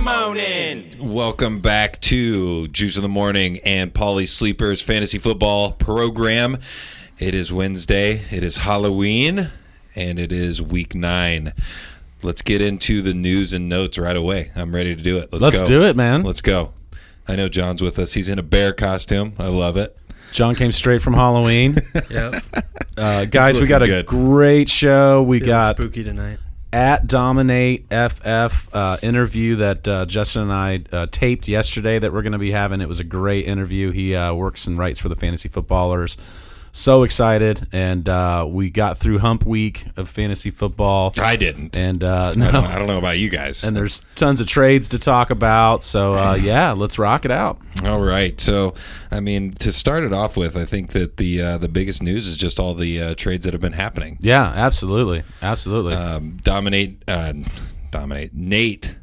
morning. Welcome back to Juice in the Morning and Paulie Sleepers Fantasy Football Program. It is Wednesday, it is Halloween, and it is week 9. Let's get into the news and notes right away. I'm ready to do it. Let's go. Do it, man. Let's go. I know John's with us. He's in a bear costume. I love it. John came straight from Halloween. Yep. Guys, we got a great show. We got spooky tonight. At Dominate FF interview that Justin and I taped yesterday that we're going to be having. It was a great interview. He works and writes for the Fantasy Footballers. So excited, and we got through Hump Week of fantasy football. I didn't. And I don't know about you guys. And there's tons of trades to talk about. So yeah, let's rock it out. All right. So, I mean, to start it off with, I think that the biggest news is just all the trades that have been happening. Yeah, absolutely. Dominate. Nate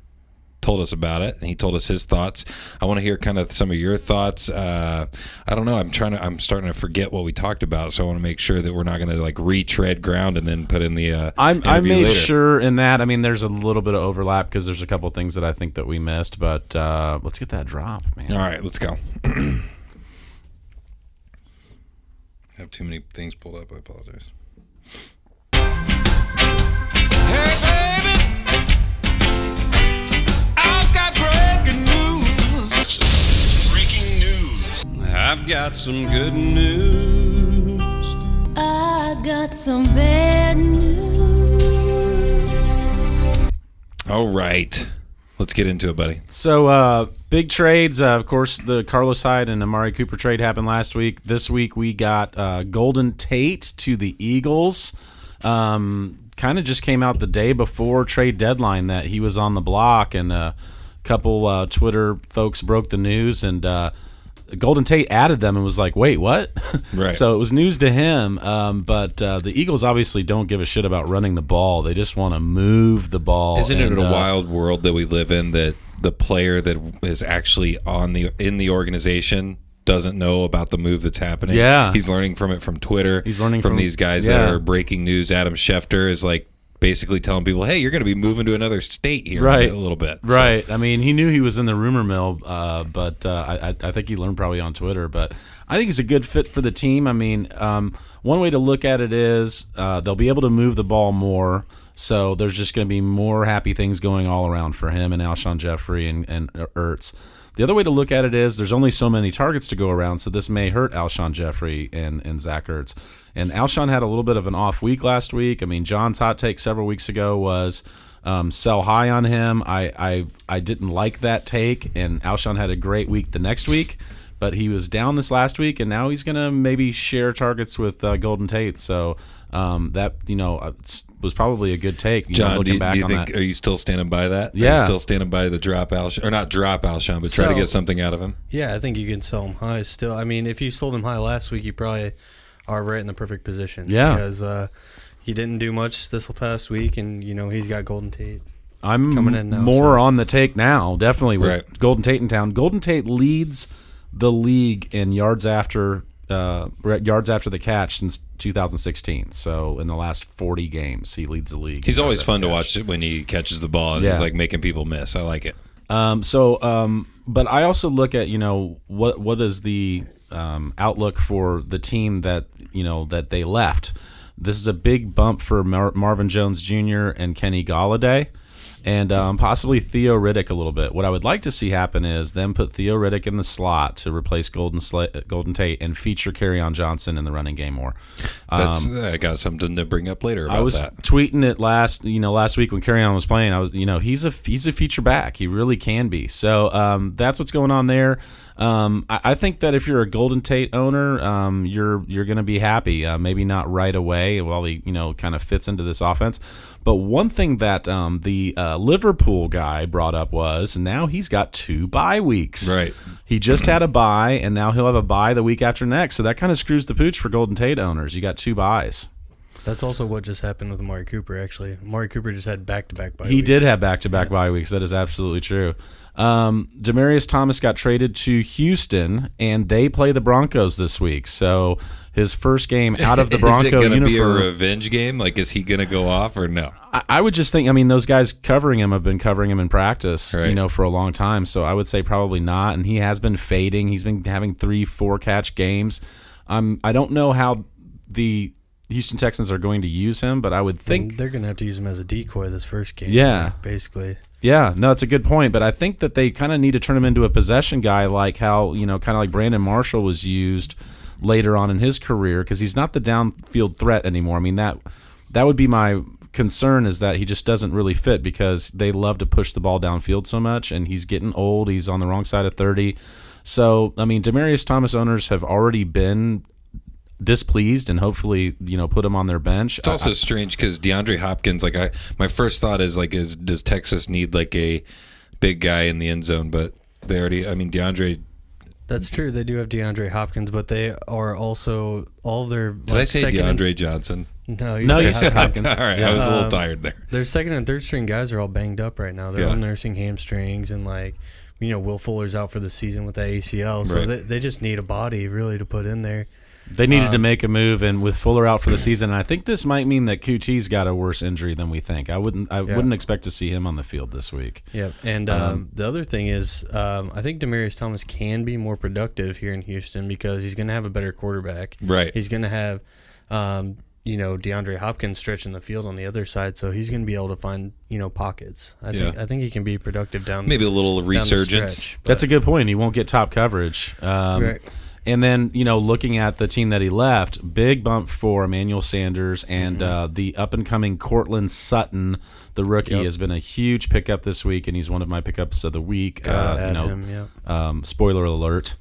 told us about it, and he told us his thoughts. I want to hear kind of some of your thoughts. I don't know. I'm starting to forget what we talked about, so I want to make sure that we're not going to like retread ground and then put in the. I made later. Sure in that. I mean, there's a little bit of overlap because there's a couple of things that I think that we missed, but let's get that drop, man. All right, let's go. I have too many things pulled up. I apologize. I've got some good news. I got some bad news. All right. Let's get into it, buddy. So, big trades. Of course, the Carlos Hyde and Amari Cooper trade happened last week. This week, we got Golden Tate to the Eagles. Kind of just came out the day before trade deadline that he was on the block, and a couple Twitter folks broke the news, and Golden Tate added them and was like, wait, what? Right. So it was news to him, but the Eagles obviously don't give a shit about running the ball. They just want to move the ball. Isn't it a wild world that we live in that the player that is actually in the organization doesn't know about the move that's happening? Yeah. He's learning from it from Twitter. He's learning from these guys that are breaking news. Adam Schefter is like basically telling people, hey, you're going to be moving to another state here in a little bit. Right. So. I mean, he knew he was in the rumor mill, but I think he learned probably on Twitter. But I think he's a good fit for the team. I mean, one way to look at it is they'll be able to move the ball more, so there's just going to be more happy things going all around for him and Alshon Jeffrey and Ertz. The other way to look at it is there's only so many targets to go around, so this may hurt Alshon Jeffrey and Zach Ertz. And Alshon had a little bit of an off week last week. I mean, John's hot take several weeks ago was sell high on him. I didn't like that take, and Alshon had a great week the next week, but he was down this last week, and now he's going to maybe share targets with Golden Tate. So that, was probably a good take. John, do you think, are you still standing by that? Yeah. Are you still standing by the drop Alshon, or not drop Alshon, but try to get something out of him? Yeah, I think you can sell him high still. I mean, if you sold him high last week, you probably are right in the perfect position. Yeah. Because he didn't do much this past week, and, he's got Golden Tate. I'm coming in now, more on the take now, definitely, with Golden Tate in town. Golden Tate leads the league in yards after the catch since 2016. So in the last 40 games, he leads the league. He's always fun to watch when he catches the ball and he's like making people miss. I like it. But I also look at what is the outlook for the team that that they left. This is a big bump for Marvin Jones Jr. and Kenny Golladay, and possibly Theo Riddick a little bit. What I would like to see happen is them put Theo Riddick in the slot to replace Golden Tate and feature Kerryon Johnson in the running game more. I got something to bring up later about that. I was tweeting it last week when Kerryon was playing. He's a feature back. He really can be. So that's what's going on there. I think that if you're a Golden Tate owner, you're going to be happy. Maybe not right away while he kind of fits into this offense. But one thing that the Liverpool guy brought up was now he's got 2 bye weeks. Right. He just had a bye, and now he'll have a bye the week after next. So that kind of screws the pooch for Golden Tate owners. You got 2 byes. That's also what just happened with Amari Cooper, actually. Amari Cooper just had back-to-back bye weeks. He did have back-to-back bye weeks. That is absolutely true. Demaryius Thomas got traded to Houston, and they play the Broncos this week. So his first game out of the Is Bronco it going to be a uniform. revenge game? Like, is he going to go off or no? I would just think, I mean, those guys covering him have been covering him in practice, Right. for a long time. So I would say probably not. And he has been fading. He's been having 3-4 catch games. I don't know how the Houston Texans are going to use him, but I would think they're going to have to use him as a decoy this first game. Yeah. like, basically. Yeah, no, it's a good point, but I think that they kind of need to turn him into a possession guy, like how kind of like Brandon Marshall was used later on in his career, because he's not the downfield threat anymore. I mean, that would be my concern, is that he just doesn't really fit, because they love to push the ball downfield so much, and he's getting old. He's on the wrong side of 30. So, I mean, Demaryius Thomas owners have already been displeased and hopefully put him on their bench. It's also strange because DeAndre Hopkins, like my first thought is like, does Texas need like a big guy in the end zone? But they already, I mean, DeAndre. That's true. They do have DeAndre Hopkins, but they are also all their. Did I say DeAndre Johnson? No, you said Hopkins. All right, I was a little tired there. Their second and third string guys are all banged up right now. They're all nursing hamstrings, and Will Fuller's out for the season with that ACL, so Right. they just need a body really to put in there. They needed to make a move, and with Fuller out for the season, and I think this might mean that QT's got a worse injury than we think. I wouldn't expect to see him on the field this week. Yep. And the other thing is, I think Demaryius Thomas can be more productive here in Houston because he's going to have a better quarterback. Right. He's going to have, DeAndre Hopkins stretching the field on the other side, so he's going to be able to find, pockets. I think he can be productive down. Maybe a little resurgence. Stretch, That's a good point. He won't get top coverage. Right. And then, looking at the team that he left, big bump for Emmanuel Sanders and the up-and-coming Cortland Sutton, the rookie, has been a huge pickup this week, and he's one of my pickups of the week. Add him, yeah. Spoiler alert.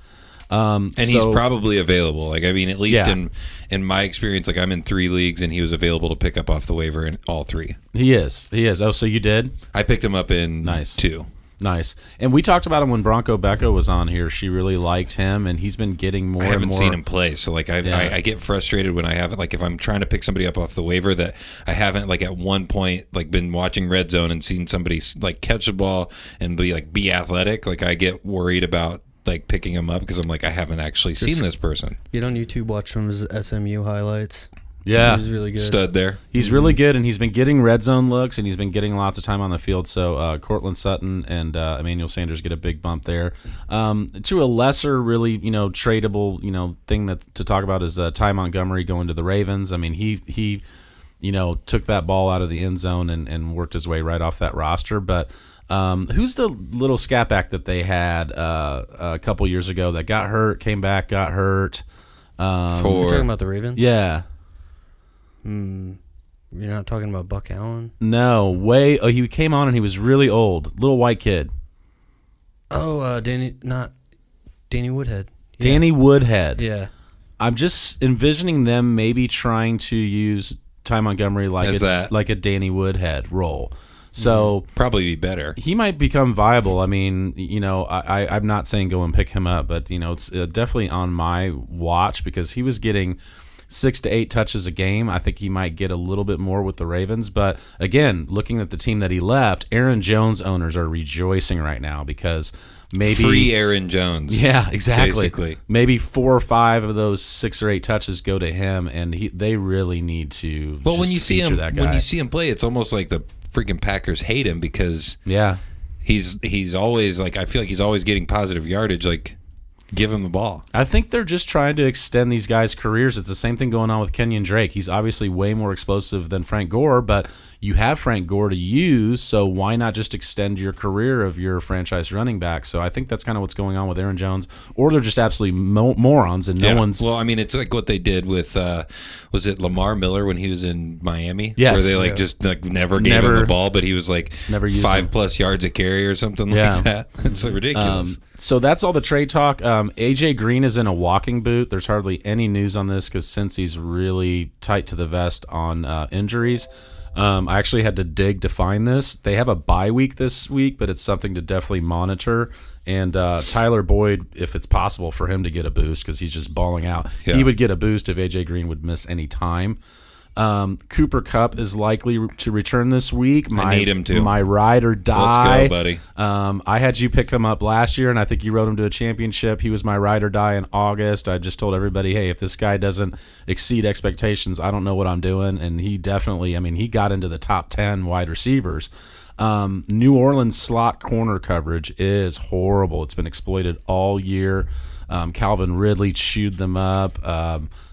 And he's probably available. Like, I mean, at least in my experience, like I'm in 3 leagues, and he was available to pick up off the waiver in all 3. He is. Oh, so you did? I picked him up in 2. Nice. And we talked about him when Bronco Becca was on here. She really liked him, and he's been getting more and more. I haven't seen him play, so like I get frustrated when I haven't, like if I'm trying to pick somebody up off the waiver that I haven't like at one point like been watching Red Zone and seen somebody like catch the ball and be athletic. Like I get worried about like picking him up because I'm like I haven't actually seen this person. Get on YouTube, watch some of his SMU highlights. Yeah. He was really good. Stud there. He's really good, and he's been getting red zone looks, and he's been getting lots of time on the field. So Cortland Sutton and Emmanuel Sanders get a big bump there. To a lesser, really, tradable, thing to talk about is Ty Montgomery going to the Ravens. I mean, he took that ball out of the end zone and worked his way right off that roster. But who's the little scat back that they had a couple years ago that got hurt, came back, got hurt? You're talking about the Ravens? Yeah. You're not talking about Buck Allen? No, he came on and he was really old. Little white kid. Oh, Danny Woodhead. Yeah. Danny Woodhead. Yeah. I'm just envisioning them maybe trying to use Ty Montgomery like a Danny Woodhead role. So probably be better. He might become viable. I mean, I'm not saying go and pick him up, but it's definitely on my watch because he was getting 6 to 8 touches a game. I think he might get a little bit more with the Ravens. But again, looking at the team that he left, Aaron Jones owners are rejoicing right now because maybe free Aaron Jones. Yeah, exactly. Basically. Maybe 4 or 5 of those 6 or 8 touches go to him, and they really need to. Well, when you see him, that guy. when you see him play, it's almost like the freaking Packers hate him because he's always like I feel like he's always getting positive yardage. Like, give him the ball. I think they're just trying to extend these guys' careers. It's the same thing going on with Kenyon Drake. He's obviously way more explosive than Frank Gore, but you have Frank Gore to use, so why not just extend your career of your franchise running back? So I think that's kind of what's going on with Aaron Jones, or they're just absolutely morons, and no one's... Well, I mean, it's like what they did with, was it Lamar Miller when he was in Miami? Yes. Where they just never gave him the ball, but he was like 5+ yards a carry or something like that. It's so ridiculous. So that's all the trade talk. AJ Green is in a walking boot. There's hardly any news on this because since he's really tight to the vest on injuries, I actually had to dig to find this. They have a bye week this week, but it's something to definitely monitor. And Tyler Boyd, if it's possible for him to get a boost because he's just balling out, he would get a boost if AJ Green would miss any time. Cooper Kupp is likely to return this week. I need him to. My ride or die. Let's go, buddy. I had you pick him up last year, and I think you rode him to a championship. He was my ride or die in August. I just told everybody, hey, if this guy doesn't exceed expectations, I don't know what I'm doing. And he definitely, he got into the top 10 wide receivers. New Orleans slot corner coverage is horrible. It's been exploited all year. Calvin Ridley chewed them up.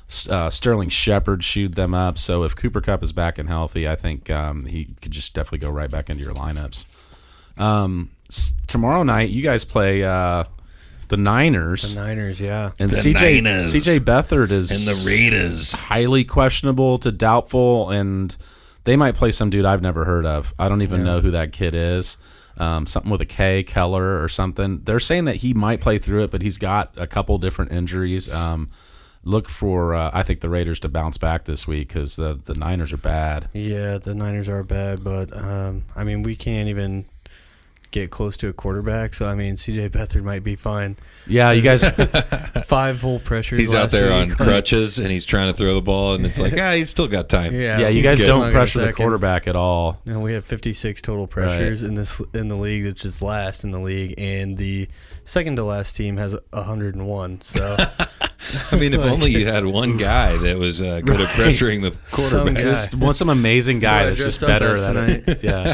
Sterling Shepard chewed them up. So if Cooper Kupp is back and healthy, I think he could just definitely go right back into your lineups. Tomorrow night, you guys play the Niners. The Niners, yeah. And The CJ Beathard is And the Raiders. highly questionable to doubtful, and they might play some dude I've never heard of. I don't even know who that kid is. Something with a K, Keller or something. They're saying that he might play through it, but he's got a couple different injuries. Look for, I think, the Raiders to bounce back this week because the Niners are bad. Yeah, the Niners are bad, but, we can't even get close to a quarterback, so, CJ Beathard might be fine. Yeah, you guys... 5 full pressures He's out there on week. crutches, and he's trying to throw the ball, and it's like, he's still got time. Yeah, you he's guys good. don't Not pressure gonna the second. quarterback at all. No, we have 56 total pressures in the league, which is last in the league, and the second to last team has 101. So, if only you had one guy that was good at pressuring the Some quarterback. guy. Just want some amazing guy That's that's what I just dressed up better as than it. Yeah.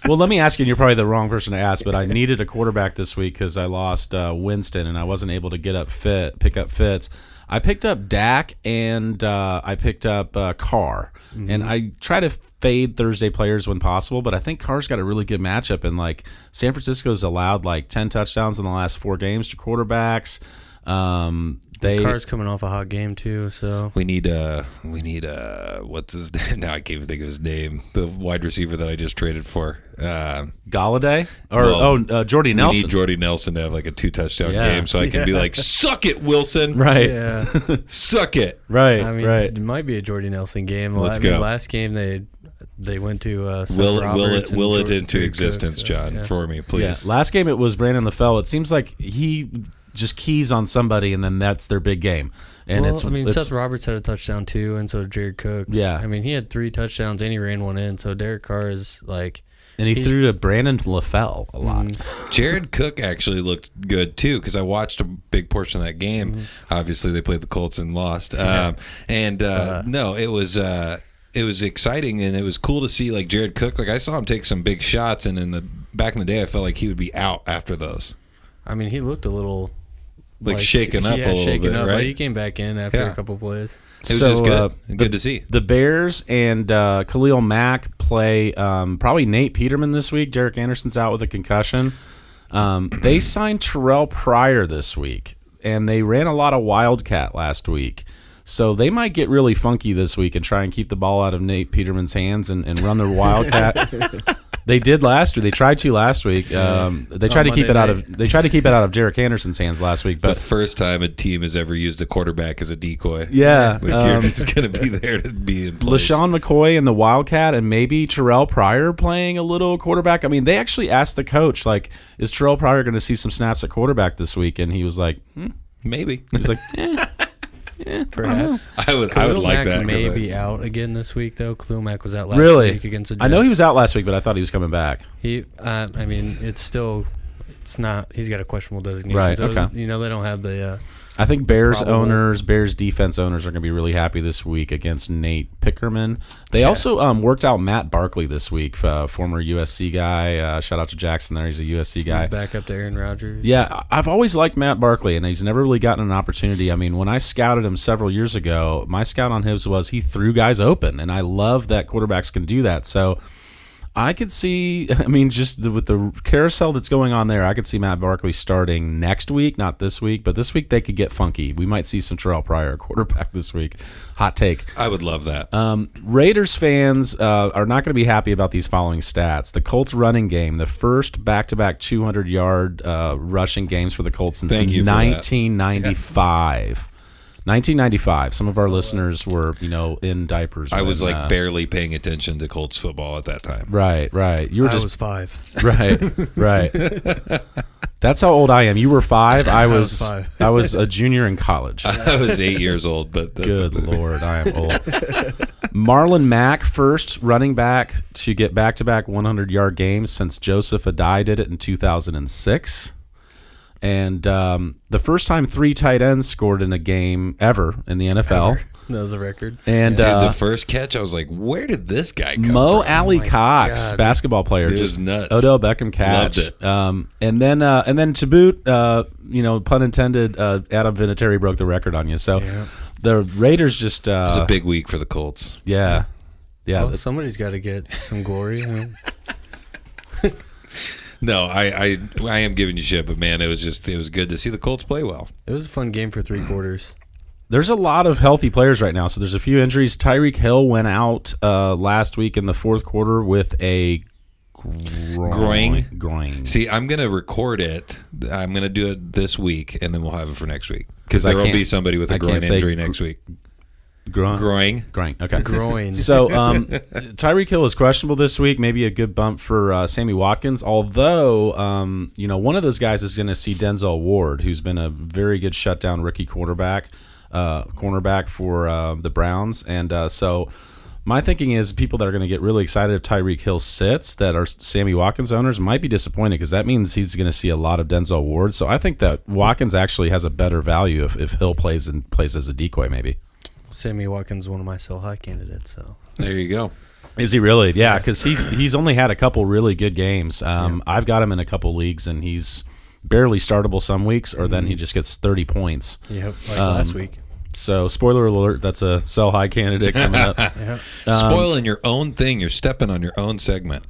Well, let me ask you, and you're probably the wrong person to ask, but I needed a quarterback this week because I lost Winston, and I wasn't able to pick up Fitz. I picked up Dak, and I picked up Carr. Mm-hmm. And I try to fade Thursday players when possible, but I think Carr's got a really good matchup, and San Francisco's allowed 10 touchdowns in the last 4 games to quarterbacks. Carr's coming off a hot game too, so We need what's his name? Now I can't even think of his name. The wide receiver that I just traded for. Galladay? Jordy Nelson. We need Jordy Nelson to have a 2 touchdown Yeah. game so I can be like, suck it, Wilson. Right. yeah. Suck it. Right. right. It might be a Jordy Nelson game. Let's go. Last game they went to Seth Will Roberts it and into Jared existence, Cook, so, John, yeah. for me, Yeah. please. Last game it was Brandon LaFell. It seems like he just keys on somebody, and then that's their big game. And it's Seth Roberts had a touchdown too, and so Jared Cook. Yeah. he had 3 touchdowns and he ran one in. So Derek Carr is and he threw to Brandon LaFell a lot. Jared Cook actually looked good too because I watched a big portion of that game. Obviously, they played the Colts and lost. No, it was exciting and it was cool to see Jared Cook. I saw him take some big shots, and back in the day, I felt like he would be out after those. he looked a little shaken up a little bit, right? But he came back in after a couple plays. It was just good. Good to see. The Bears and Khalil Mack play probably Nate Peterman this week. Derek Anderson's out with a concussion. They signed Terrell Pryor this week, and they ran a lot of Wildcat last week. So they might get really funky this week and try and keep the ball out of Nate Peterman's hands and run their Wildcat. They did last week. They tried to last week. They tried to keep it out of. They tried to keep it out of Derek Anderson's hands last week. But the first time a team has ever used a quarterback as a decoy. Yeah, you're just going to be there to be in place. LaShawn McCoy and the Wildcat, and maybe Terrell Pryor playing a little quarterback. They actually asked the coach, is Terrell Pryor going to see some snaps at quarterback this week? And he was like, maybe. He was like, Perhaps. I would Khalil like Mack that. may be out again this week, though. Khalil Mack was out last really? week against the Jets. I know he was out last week, but I thought he was coming back. It's not. He's got a questionable designation. Right, So okay. they don't have the. I think Bears Probable. Bears defense owners are going to be really happy this week against Nate Pickerman. They also worked out Matt Barkley this week, former USC guy. Shout out to Jackson there. He's a USC guy. Back up to Aaron Rodgers. Yeah, I've always liked Matt Barkley, and he's never really gotten an opportunity. When I scouted him several years ago, my scout on him was he threw guys open, and I love that quarterbacks can do that. So I could see, just with the carousel that's going on there, I could see Matt Barkley starting next week, not this week, but this week they could get funky. We might see some Terrell Pryor quarterback this week. Hot take. I would love that. Raiders fans are not going to be happy about these following stats. The Colts running game, the first back-to-back 200-yard rushing games for the Colts since 1995. 1995. Some of our listeners were, in diapers. I was barely paying attention to Colts football at that time. Right. You were I just was 5. right. That's how old I am. You were 5. I was 5. I was a junior in college. I was 8 years old, but that's Good Lord, I am old. Marlon Mack, first running back to get back-to-back 100-yard games since Joseph Adai did it in 2006. And the first time 3 tight ends scored in a game ever in the NFL. That was a record. And Dude, the first catch, I was like, where did this guy come Mo from? Alley Cox, basketball player, It just was nuts. Odell Beckham catch. Loved it. And then to boot, pun intended, Adam Vinatieri broke the record on you. So the Raiders just It was a big week for the Colts. yeah. Well, somebody's got to get some glory. No, I am giving you shit, but man, it was good to see the Colts play well. It was a fun game for 3 quarters. There's a lot of healthy players right now, so there's a few injuries. Tyreek Hill went out last week in the 4th quarter with a groin. See, I'm going to record it. I'm going to do it this week, and then we'll have it for next week. Because there will be somebody with a groin injury next week. Groin. Okay. Groin. So Tyreek Hill is questionable this week. Maybe a good bump for Sammy Watkins. Although, one of those guys is going to see Denzel Ward, who's been a very good shutdown rookie cornerback for the Browns. And so my thinking is people that are going to get really excited if Tyreek Hill sits, that are Sammy Watkins owners, might be disappointed because that means he's going to see a lot of Denzel Ward. So I think that Watkins actually has a better value if Hill plays as a decoy maybe. Sammy Watkins is one of my sell high candidates. So There you go. Is he really? Yeah, because he's only had a couple really good games. I've got him in a couple leagues, and he's barely startable some weeks, or then he just gets 30 points. Yep, last week. So, spoiler alert, that's a sell high candidate coming up. Spoiling your own thing. You're stepping on your own segment.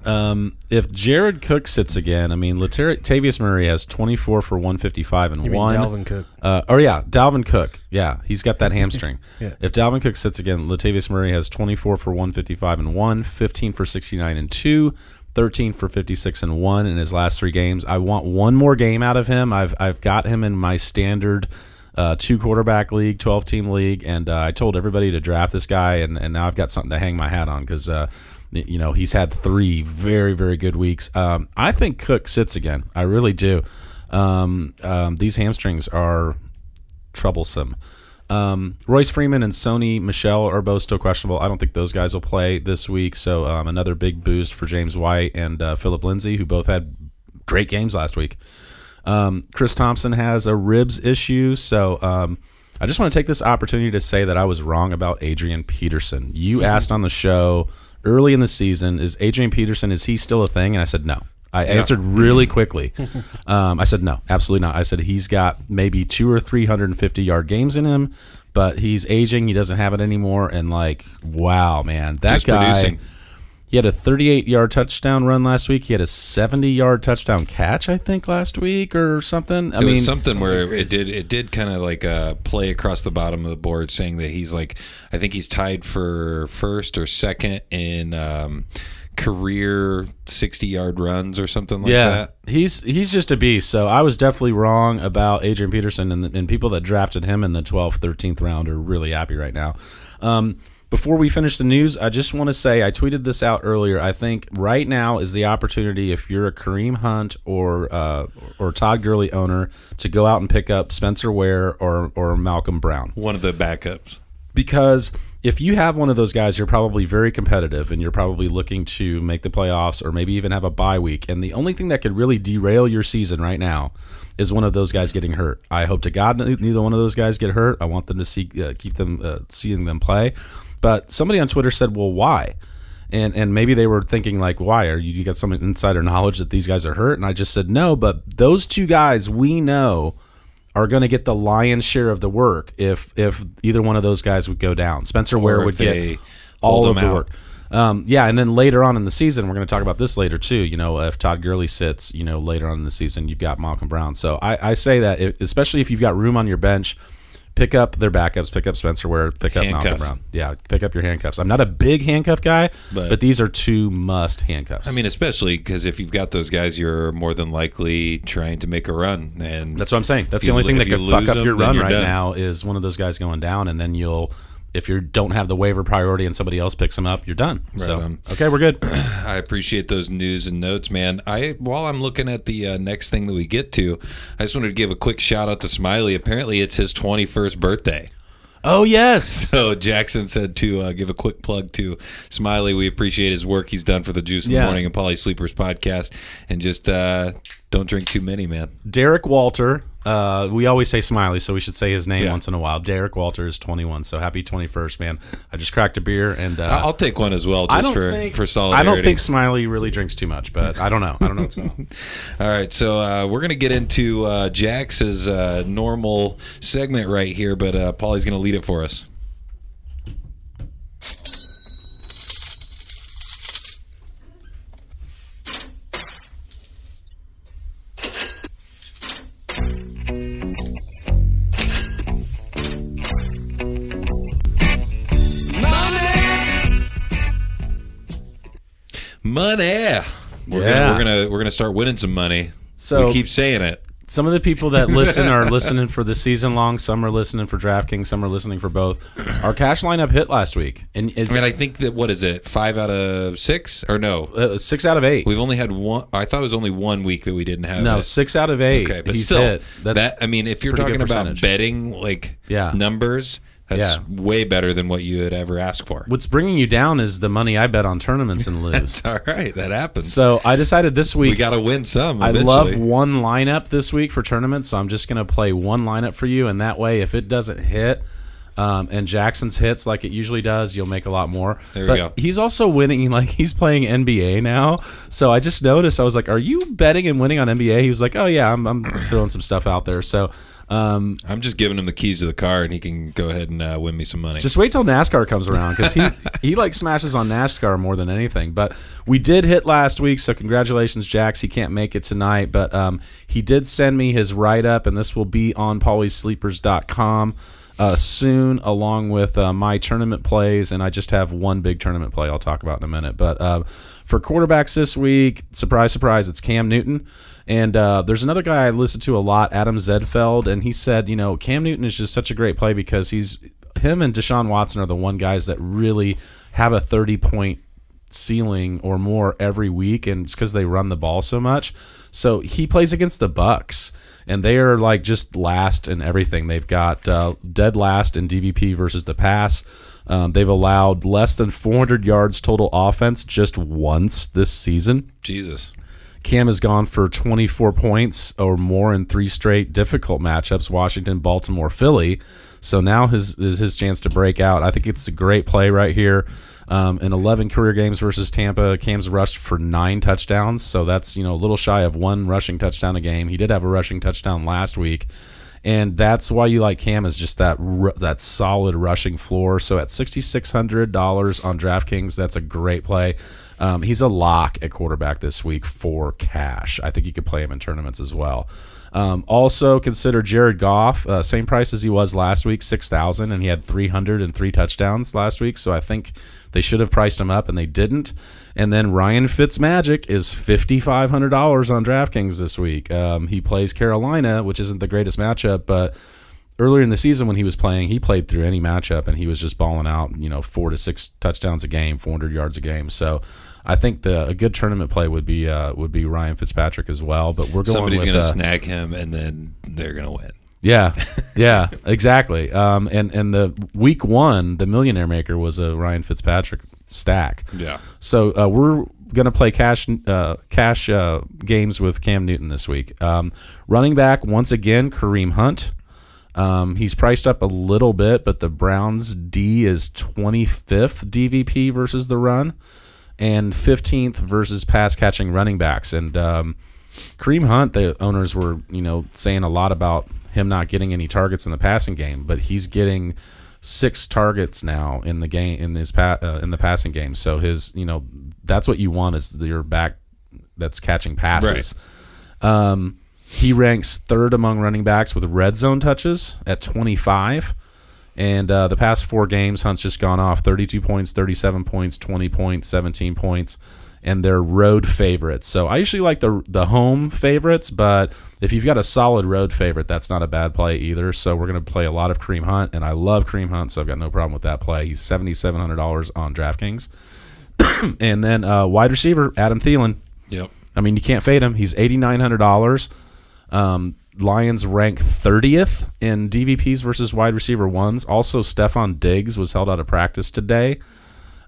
If Jared Cook sits again, Latavius Murray has 24 for 155 and You mean 1. Dalvin Cook? Dalvin Cook. Yeah, he's got that hamstring. Yeah. If Dalvin Cook sits again, Latavius Murray has 24 for 155 and 1, 15 for 69 and 2, 13 for 56 and 1 in his last 3 games. I want one more game out of him. I've got him in my standard 2-quarterback league, 12-team league, and I told everybody to draft this guy, and now I've got something to hang my hat on because he's had 3 very, very good weeks. I think Cook sits again. I really do. These hamstrings are troublesome. Royce Freeman and Sony Michel are both still questionable. I don't think those guys will play this week, so another big boost for James White and Phillip Lindsay, who both had great games last week. Chris Thompson has a ribs issue, so I just want to take this opportunity to say that I was wrong about Adrian Peterson. You asked on the show early in the season, is Adrian Peterson, is he still a thing? And I said no. I answered really quickly. I said no, absolutely not. I said he's got maybe 2 or 350-yard games in him, but he's aging. He doesn't have it anymore. And wow, man, that just guy. Producing. He had a 38-yard touchdown run last week. He had a 70-yard touchdown catch, I think, last week or something. It was something where it did kind of play across the bottom of the board, saying that he's I think he's tied for first or second in career 60-yard runs or something like that. He's just a beast. So I was definitely wrong about Adrian Peterson, and people that drafted him in the 12th, 13th round are really happy right now. Before we finish the news, I just want to say I tweeted this out earlier. I think right now is the opportunity if you're a Kareem Hunt or Todd Gurley owner to go out and pick up Spencer Ware or Malcolm Brown. One of the backups. Because if you have one of those guys, you're probably very competitive and you're probably looking to make the playoffs or maybe even have a bye week. And the only thing that could really derail your season right now is one of those guys getting hurt. I hope to God neither one of those guys get hurt. I want them to keep them seeing them play. But somebody on Twitter said, well, why? And maybe they were thinking why? Are you got some insider knowledge that these guys are hurt? And I just said, no, but those 2 guys we know are going to get the lion's share of the work if either one of those guys would go down. Spencer Ware would get all of the work. And then later on in the season, we're going to talk about this later too. If Todd Gurley sits, later on in the season, you've got Malcolm Brown. So I say that, especially if you've got room on your bench, pick up their backups, pick up Spencer Ware, pick up Malcolm Brown. Yeah, pick up your handcuffs. I'm not a big handcuff guy, but these are 2 must handcuffs. I mean, especially because if you've got those guys, you're more than likely trying to make a run. And that's what I'm saying. That's the only thing that could fuck up your run right now is one of those guys going down, and then if you don't have the waiver priority and somebody else picks them up, you're done. Right so, on. Okay, we're good. I appreciate those news and notes, man. While I'm looking at the next thing that we get to, I just wanted to give a quick shout out to Smiley. Apparently, it's his 21st birthday. Oh, yes. So Jackson said to give a quick plug to Smiley. We appreciate his work he's done for the Juice in the Morning and Paulie Sleepers podcast. And just don't drink too many, man. Derek Walter. We always say Smiley, so we should say his name once in a while. Derek Walter is 21, so happy 21st, man. I just cracked a beer, and I'll take one as well, just for solidarity. I don't think Smiley really drinks too much, but I don't know. What's going on. All right, so we're going to get into Jax's normal segment right here, but Paulie's going to lead it for us. Money. We're gonna start winning some money. So we keep saying it. Some of the people that listen are listening for the season long. Some are listening for DraftKings. Some are listening for both. Our cash lineup hit last week, and I think that 5 out of 6 or no 6 out of 8. We've only had one. I thought it was only 1 week that we didn't have. No, 6 out of 8. Okay, but still, if you're talking about betting numbers. That's way better than what you would ever ask for. What's bringing you down is the money I bet on tournaments and lose. That's all right. That happens. So I decided this week. We got to win some eventually. I love one lineup this week for tournaments, so I'm just going to play one lineup for you. And that way, if it doesn't hit and Jackson's hits like it usually does, you'll make a lot more. There we go. He's also winning. Like, he's playing NBA now. So I just noticed, I was like, are you betting and winning on NBA? He was like, oh, yeah, I'm throwing some stuff out there. So I'm just giving him the keys to the car, and he can go ahead and win me some money. Just wait till NASCAR comes around, because he like smashes on NASCAR more than anything. But we did hit last week, so congratulations, Jax. He can't make it tonight, but he did send me his write-up, and this will be on pauliesleepers.com soon, along with my tournament plays, and I just have one big tournament play I'll talk about in a minute. But for quarterbacks this week, surprise, surprise, it's Cam Newton. And there's another guy I listen to a lot, Adam Zedfeld, and he said, Cam Newton is just such a great play because him and Deshaun Watson are the one guys that really have a 30-point ceiling or more every week, and it's because they run the ball so much. So he plays against the Bucks, and they are like just last in everything. They've got dead last in DVP versus the pass. They've allowed less than 400 yards total offense just once this season. Jesus. Cam has gone for 24 points or more in 3 straight difficult matchups, Washington, Baltimore, Philly. So now is his chance to break out. I think it's a great play right here. In 11 career games versus Tampa, Cam's rushed for 9 touchdowns. So that's, a little shy of 1 rushing touchdown a game. He did have a rushing touchdown last week. And that's why you like Cam, is just that solid rushing floor. So at $6,600 on DraftKings, that's a great play. He's a lock at quarterback this week for cash. I think you could play him in tournaments as well. Also consider Jared Goff, same price as he was last week, $6,000, and he had 303 touchdowns last week. So I think they should have priced him up, and they didn't. And then Ryan Fitzmagic is $5,500 on DraftKings this week. He plays Carolina, which isn't the greatest matchup, but earlier in the season when he was playing, he played through any matchup, and he was just balling out, 4 to 6 touchdowns a game, 400 yards a game. So I think a good tournament play would be Ryan Fitzpatrick as well. But we're going. Somebody's going to snag him, and then they're going to win. Yeah, exactly. And the week 1, the Millionaire Maker was a Ryan Fitzpatrick stack. Yeah. So we're going to play cash games with Cam Newton this week. Running back, once again, Kareem Hunt. He's priced up a little bit, but the Browns D is 25th DVP versus the run and 15th versus pass catching running backs. And Kareem Hunt, the owners were, saying a lot about him not getting any targets in the passing game, but he's getting 6 targets now in the game, in the passing game. So his, that's what you want, is your back that's catching passes. Right. He ranks 3rd among running backs with red zone touches at 25. And the past 4 games, Hunt's just gone off 32 points, 37 points, 20 points, 17 points. And they're road favorites. So I usually like the home favorites, but if you've got a solid road favorite, that's not a bad play either. So we're going to play a lot of Kareem Hunt, and I love Kareem Hunt, so I've got no problem with that play. He's $7,700 on DraftKings. And then wide receiver, Adam Thielen. Yep. I mean, you can't fade him. He's $8,900. Lions rank 30th in DVPs versus wide receiver ones. Also, Stephon Diggs was held out of practice today.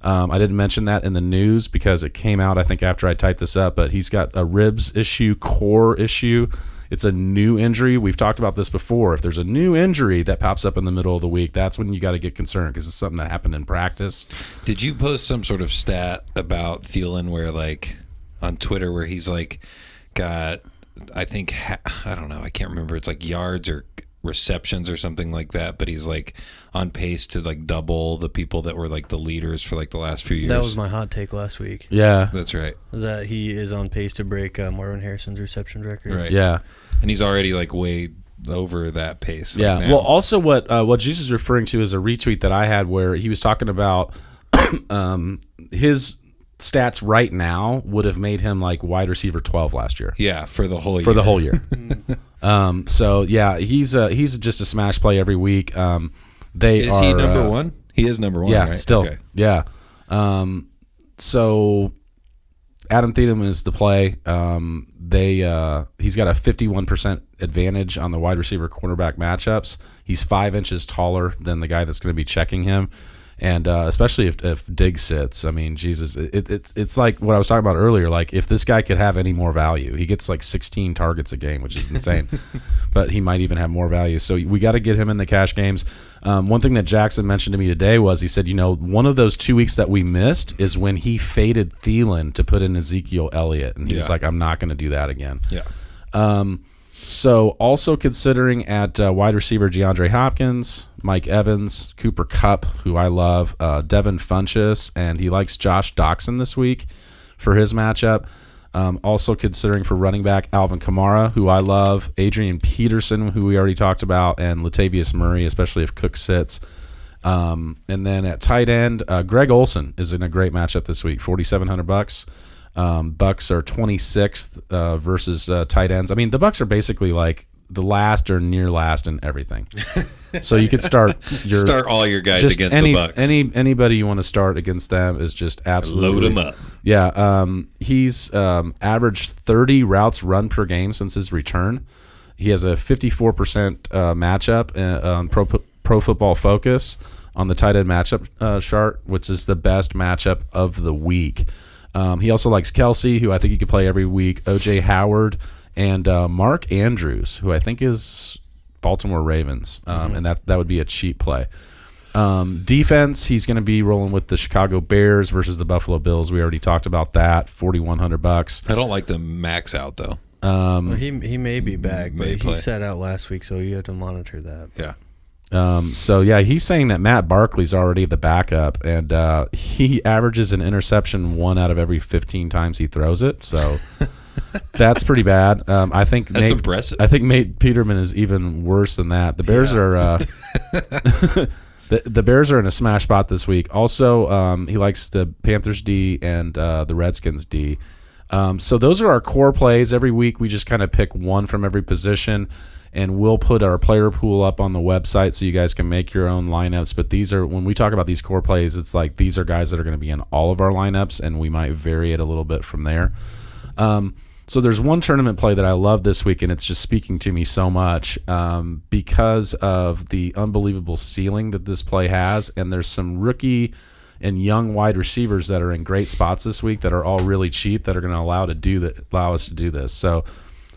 I didn't mention that in the news because it came out, I think, after I typed this up, but he's got a ribs issue, core issue. It's a new injury. We've talked about this before. If there's a new injury that pops up in the middle of the week, that's when you got to get concerned because it's something that happened in practice. Did you post some sort of stat about Thielen where, like, on Twitter where he's, like, got, I think, I don't know, I can't remember. It's like yards or receptions or something like that, but he's, like, on pace to, like, double the people that were, like, the leaders for, like, the last few years. That was my hot take last week. Yeah. That's right. That he is on pace to break Marvin Harrison's reception record. Right. Yeah. And he's already, like, way over that pace. Yeah. Like, well, also what Juice is referring to is a retweet that I had where he was talking about his stats right now would have made him like wide receiver 12 last year. Yeah, for the whole year. For the whole year. So yeah, he's just a smash play every week. Is he number one? He is number one. Yeah, right? still. Okay. Yeah. So Adam Thielen is the play. He's got a 51% advantage on the wide receiver cornerback matchups. He's 5 inches taller than the guy that's going to be checking him. And especially if Diggs sits, I mean, Jesus, it's like what I was talking about earlier. Like if this guy could have any more value, he gets like 16 targets a game, which is insane. But he might even have more value. So we got to get him in the cash games. One thing that Jackson mentioned to me today was he said, one of those 2 weeks that we missed is when he faded Thielen to put in Ezekiel Elliott, and he's like, I'm not going to do that again. Yeah. So also considering at wide receiver DeAndre Hopkins, Mike Evans, Cooper Kupp, who I love, Devin Funchess, and he likes Josh Doxson this week for his matchup. Also considering for running back Alvin Kamara, who I love, Adrian Peterson, who we already talked about, and Latavius Murray, especially if Cook sits. And then at tight end, Greg Olsen is in a great matchup this week, $4,700. Bucks are 26th versus tight ends. I mean, the Bucks are basically like the last or near last in everything. So you could start all your guys against the Bucks. Anybody you want to start against them is just absolutely load them up. Yeah, he's averaged 30 routes run per game since his return. He has a 54% matchup on Pro Football Focus on the tight end matchup chart, which is the best matchup of the week. He also likes Kelsey, who I think he could play every week, O.J. Howard, and Mark Andrews, who I think is Baltimore Ravens, and that would be a cheap play. Defense, he's going to be rolling with the Chicago Bears versus the Buffalo Bills. We already talked about that, $4,100. I don't like the max out, though. Well, he may be back, but he sat out last week, so you have to monitor that. Yeah. So yeah, he's saying that Matt Barkley's already the backup, and he averages an interception 1 out of every 15 times he throws it. So that's pretty bad. I think that's impressive. I think Nate Peterman is even worse than that. The Bears are the Bears are in a smash spot this week. Also, he likes the Panthers D and the Redskins D. So those are our core plays. Every week we just kind of pick one from every position. And we'll put our player pool up on the website so you guys can make your own lineups. But these are, when we talk about these core plays, it's like these are guys that are going to be in all of our lineups, and we might vary it a little bit from there. So there's one tournament play that I love this week, and it's just speaking to me so much because of the unbelievable ceiling that this play has. And there's some rookie and young wide receivers that are in great spots this week that are all really cheap that are going to allow us to do this. So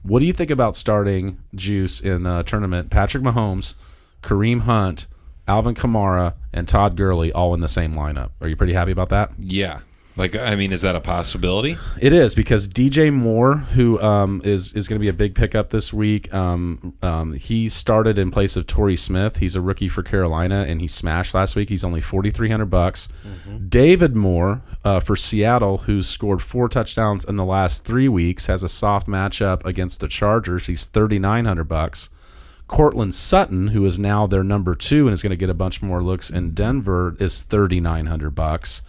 what do you think about starting, Juice, in a tournament? Patrick Mahomes, Kareem Hunt, Alvin Kamara, and Todd Gurley all in the same lineup. Are you pretty happy about that? Yeah. Is that a possibility? It is, because DJ Moore, who is going to be a big pickup this week, he started in place of Torrey Smith. He's a rookie for Carolina, and he smashed last week. He's only $4,300. Mm-hmm. David Moore for Seattle, who's scored 4 touchdowns in the last 3 weeks, has a soft matchup against the Chargers. He's $3,900. Cortland Sutton, who is now their number 2 and is going to get a bunch more looks in Denver, is $3,900.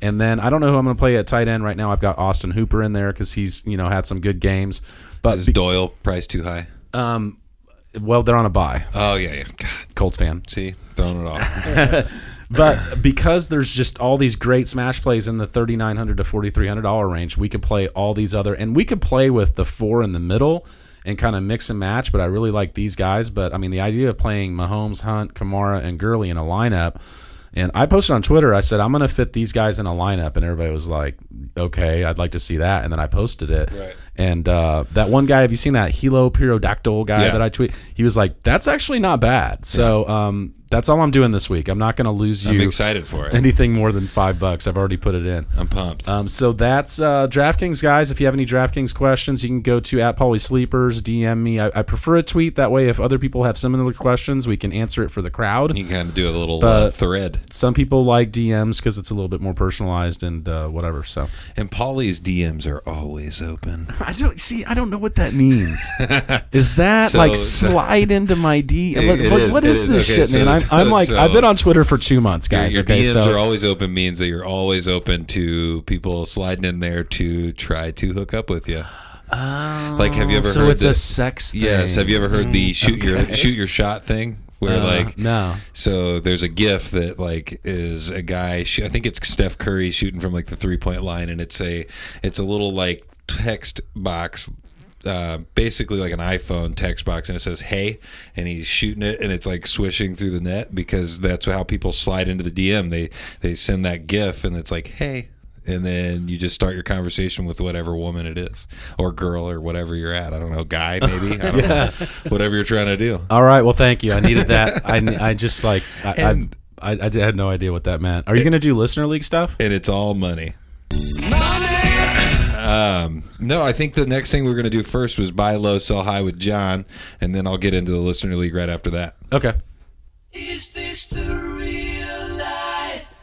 And then I don't know who I'm going to play at tight end right now. I've got Austin Hooper in there because he's had some good games. But is Doyle price too high? Well, they're on a bye. Oh yeah. God. Colts fan. See, throwing it off. But because there's just all these great smash plays in the $3,900 to $4,300 range, we could play all these other, and we could play with the 4 in the middle, and kind of mix and match, but I really like these guys. But I mean, the idea of playing Mahomes, Hunt, Kamara, and Gurley in a lineup, and I posted on Twitter, I said, I'm going to fit these guys in a lineup, and everybody was like, okay, I'd like to see that. And then I posted it. Right. And that one guy, have you seen that Helopterodactyl guy that I tweet? He was like, that's actually not bad. So that's all I'm doing this week. I'm not going to lose you. I'm excited for it. Anything more than $5. I've already put it in. I'm pumped. So that's DraftKings, guys. If you have any DraftKings questions, you can go to @PaulieSleepers, DM me. I prefer a tweet. That way, if other people have similar questions, we can answer it for the crowd. You can kind of do a little thread. Some people like DMs because it's a little bit more personalized and whatever. So, and Paulie's DMs are always open. I don't know what that means. Is that slide into my DM? What is this shit, man? I've been on Twitter for 2 months, guys. Your DMs are always open means that you're always open to people sliding in there to try to hook up with you. Like, have you ever heard? So it's a sex thing. Yes. Have you ever heard the shoot your shot thing? Where no. So there's a GIF that is a guy. I think it's Steph Curry shooting from the 3-point line, and it's a little text box. Basically like an iPhone text box, and it says "Hey," and he's shooting it, and it's swishing through the net because that's how people slide into the DM. They send that GIF, and it's like "Hey," and then you just start your conversation with whatever woman it is, or girl, or whatever you're at. I don't know, guy maybe. I don't know. Whatever you're trying to do. All right, well, thank you. I needed that. I just I had no idea what that meant. Are you going to do listener league stuff? And it's all money. No, I think the next thing we're going to do first was buy low, sell high with John, and then I'll get into the listener league right after that. Okay. Is this the real life?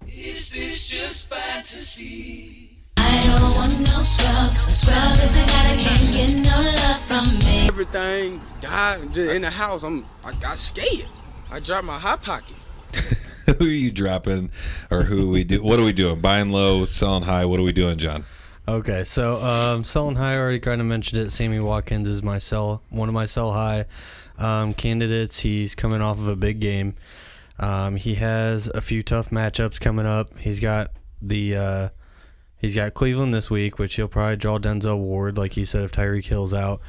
Is this just fantasy? I don't want no scrub. A scrub is a guy that can't get no love from me. Everything died in the house. I got scared. I dropped my hot pocket. Who are you dropping, or who we do? What are we doing? Buying low, selling high. What are we doing, John? Okay, so selling high, I already kind of mentioned it. Sammy Watkins is one of my sell high candidates. He's coming off of a big game. He has a few tough matchups coming up. He's got Cleveland this week, which he'll probably draw Denzel Ward, like he said, if Tyreek Hill's out.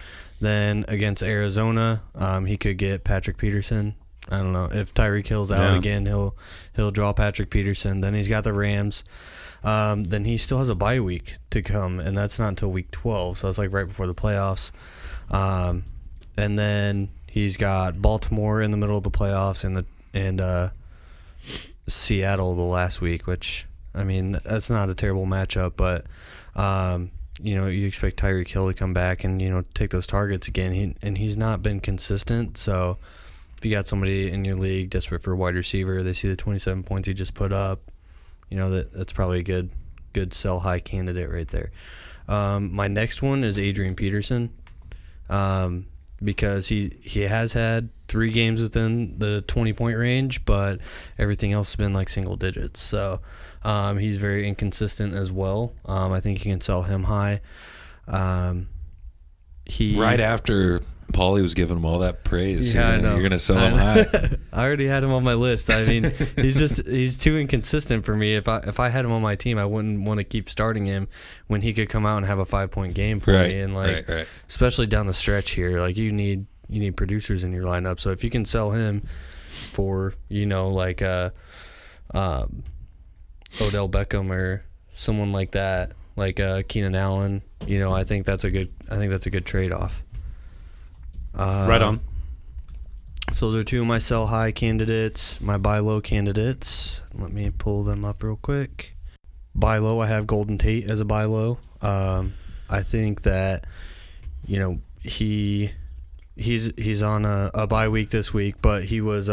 Then against Arizona, he could get Patrick Peterson. I don't know if Tyreek Hill's out again. He'll draw Patrick Peterson. Then he's got the Rams. Then he still has a bye week to come, and that's not until week 12, so it's right before the playoffs. And then he's got Baltimore in the middle of the playoffs and Seattle the last week, which that's not a terrible matchup, but you expect Tyreek Hill to come back and take those targets again. He's not been consistent, so if you got somebody in your league desperate for a wide receiver, they see the 27 points he just put up. That's probably a good sell high candidate right there. My next one is Adrian Peterson, because he has had 3 games within the 20-point range, but everything else has been single digits. So he's very inconsistent as well. I think you can sell him high. Right after Paulie was giving him all that praise, I know. You're going to sell him high. I already had him on my list. He's too inconsistent for me. If I had him on my team, I wouldn't want to keep starting him when he could come out and have a 5-point game for me. And especially down the stretch here, you need producers in your lineup. So if you can sell him for Odell Beckham or someone like that, Keenan Allen, I think that's a good trade-off. Right on. So those are 2 of my sell high candidates. My buy low candidates, let me pull them up real quick. Buy low, I have Golden Tate as a buy low. I think that he's on a bye week this week, but he was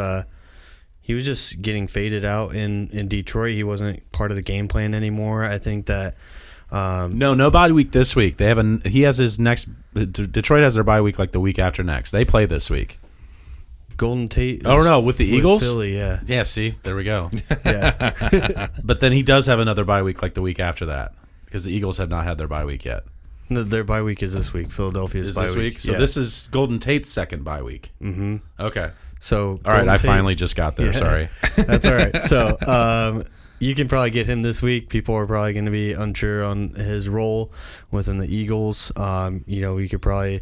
just getting faded out in Detroit. He wasn't part of the game plan anymore. I think that no bye week this week. He has his next. Detroit has their bye week the week after next. They play this week. Golden Tate. Oh no, with the Eagles. Philly, yeah. Yeah, see, there we go. Yeah. But then he does have another bye week the week after that, because the Eagles have not had their bye week yet. No, their bye week is this week. Philadelphia's bye this week. So this is Golden Tate's second bye week. Mm-hmm. Okay. So all right, I finally just got there. Yeah, sorry. That's all right. So you can probably get him this week. People are probably going to be unsure on his role within the Eagles. We could probably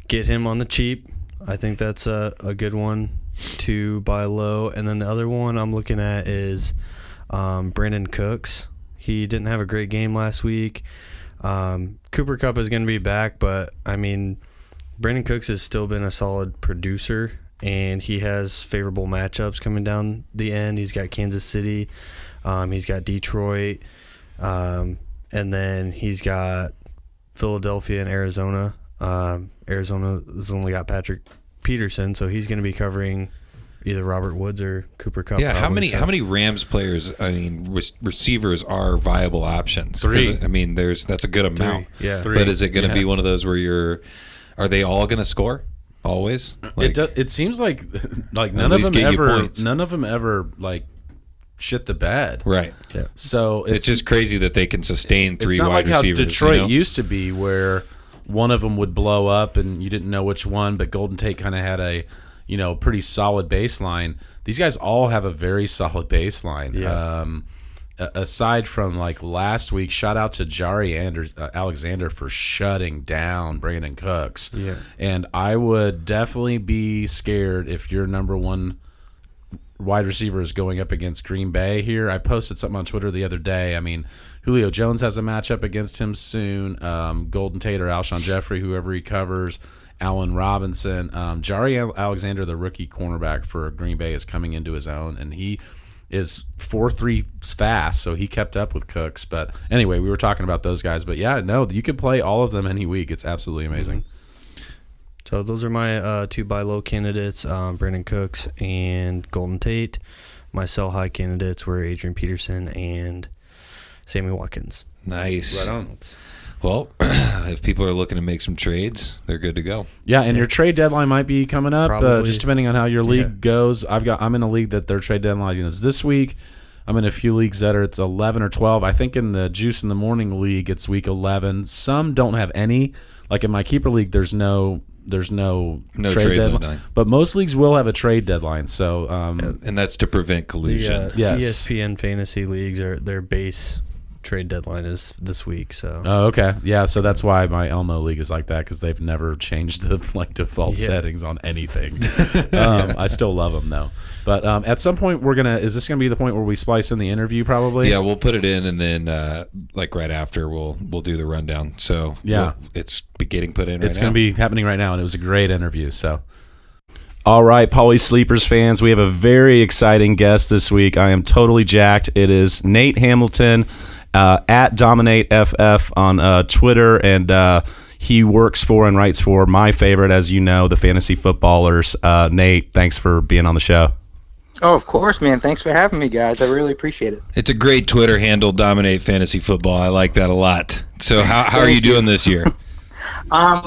get him on the cheap. I think that's a good one to buy low. And then the other one I'm looking at is Brandon Cooks. He didn't have a great game last week. Cooper Kupp is going to be back, but, I mean, Brandon Cooks has still been a solid producer, and he has favorable matchups coming down the end. He's got Kansas City. He's got Detroit. And then he's got Philadelphia and Arizona. Arizona's only got Patrick Peterson, so he's going to be covering either Robert Woods or Cooper Kupp. Yeah, how many Rams players, receivers are viable options? 3. I mean, that's a good amount. 3. Yeah. 3. But is it going to be one of those where are they all going to score always? It seems like none of them ever like shit the bed. Right. Yeah. So it's just crazy that they can sustain 3 it's not wide like receivers. how Detroit used to be, where one of them would blow up and you didn't know which one, but Golden Tate kind of had a pretty solid baseline. These guys all have a very solid baseline. Yeah. Aside from like last week, shout out to Jari Alexander for shutting down Brandon Cooks. Yeah. And I would definitely be scared if your number one wide receiver is going up against Green Bay here. I posted something on Twitter the other day. I mean, Julio Jones has a matchup against him soon. Golden Tate or Alshon Jeffrey, whoever he covers. Allen Robinson. Jari Alexander, the rookie cornerback for Green Bay, is coming into his own, and he is 4.3 fast, so he kept up with Cooks. But anyway, we were talking about those guys. But yeah, no, you could play all of them any week. It's absolutely amazing. So those are my 2 buy low candidates, Brandon Cooks and Golden Tate. My sell high candidates were Adrian Peterson and Sammy Watkins. Nice. Right on. Well, if people are looking to make some trades, they're good to go. Yeah, and your trade deadline might be coming up, Probably. just depending on how your league goes. I'm in a league that their trade deadline is this week. I'm in a few leagues that it's 11 or 12. I think in the Juice in the Morning league, it's week 11. Some don't have any. Like in my keeper league, there's no trade deadline. But most leagues will have a trade deadline. So and that's to prevent collusion. Yes. ESPN fantasy leagues their base trade deadline is this week. So okay, yeah. So that's why my Elmo league is like that, because they've never changed the default settings on anything. I still love them though. But at some point is this gonna be the point where we splice in the interview? Probably. Yeah, we'll put it in, and then right after we'll do the rundown. So yeah, it's getting put in. It's going to be happening right now, and it was a great interview. So. All right, Paulie Sleepers fans, we have a very exciting guest this week. I am totally jacked. It is Nate Hamilton at DominateFF on Twitter, and he works for and writes for my favorite, as you know, the Fantasy Footballers. Nate, thanks for being on the show. Oh, of course, man. Thanks for having me, guys. I really appreciate it. It's a great Twitter handle, Dominate Fantasy Football. I like that a lot. So how are you doing this year?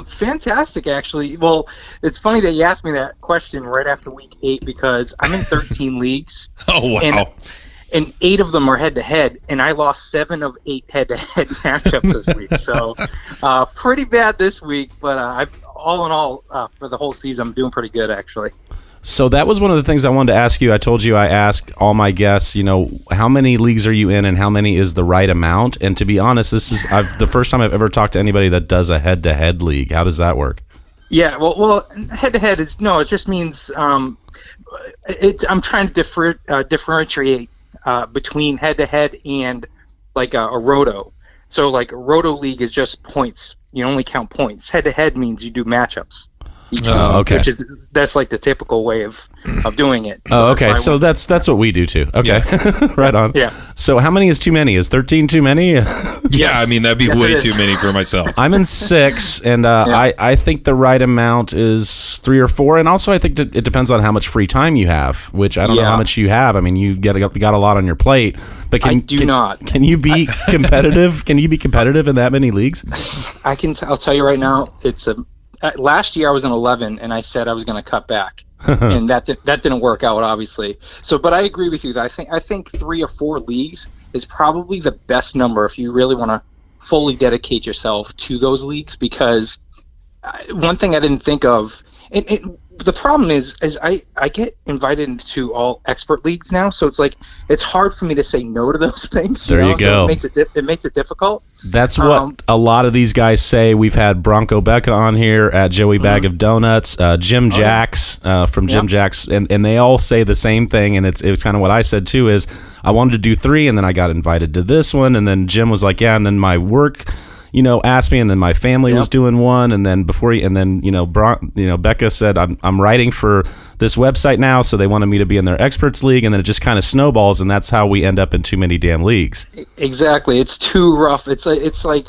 Fantastic, actually. Well, it's funny that you asked me that question right after week 8, because I'm in 13 leagues. Oh, wow. And 8 of them are head-to-head, and I lost 7 of 8 head-to-head matchups this week. So pretty bad this week, but all in all, for the whole season, I'm doing pretty good, actually. So that was one of the things I wanted to ask you. I told you I asked all my guests, how many leagues are you in and how many is the right amount? And to be honest, this is the first time I've ever talked to anybody that does a head-to-head league. How does that work? Yeah, well, head-to-head it just means I'm trying to differentiate between head-to-head and like a roto. So like a roto league is just points. You only count points. Head-to-head means you do matchups. Okay. That's like the typical way of doing it. So okay. So that's what we do too. Okay. Yeah. Right on. Yeah. So how many is too many? Is 13 too many? Yeah, I mean that'd be way too many for myself. I'm in 6, and I think the right amount is 3 or 4, and also I think it depends on how much free time you have, which I don't know how much you have. I mean, you got a lot on your plate, but Can you be competitive? Can you be competitive in that many leagues? I'll tell you right now, it's last year I was in 11, and I said I was going to cut back, and that didn't work out, obviously. So, but I agree with you. I think 3 or 4 leagues is probably the best number if you really want to fully dedicate yourself to those leagues. Because one thing I didn't think of, the problem is I get invited into all expert leagues now, so it's like it's hard for me to say no to those things. There you go. So it makes it difficult. That's what a lot of these guys say. We've had Bronco Becca on here at Joey Bag of Donuts, Jim Jacks from Jim Jacks, and they all say the same thing. And it was kind of what I said too. Is I wanted to do 3, and then I got invited to this one, and then Jim was like, yeah, and then my work, asked me, and then my family was doing one, and then Becca said I'm writing for this website now, so they wanted me to be in their experts league, and then it just kind of snowballs, and that's how we end up in too many damn leagues. Exactly, it's too rough. It's like,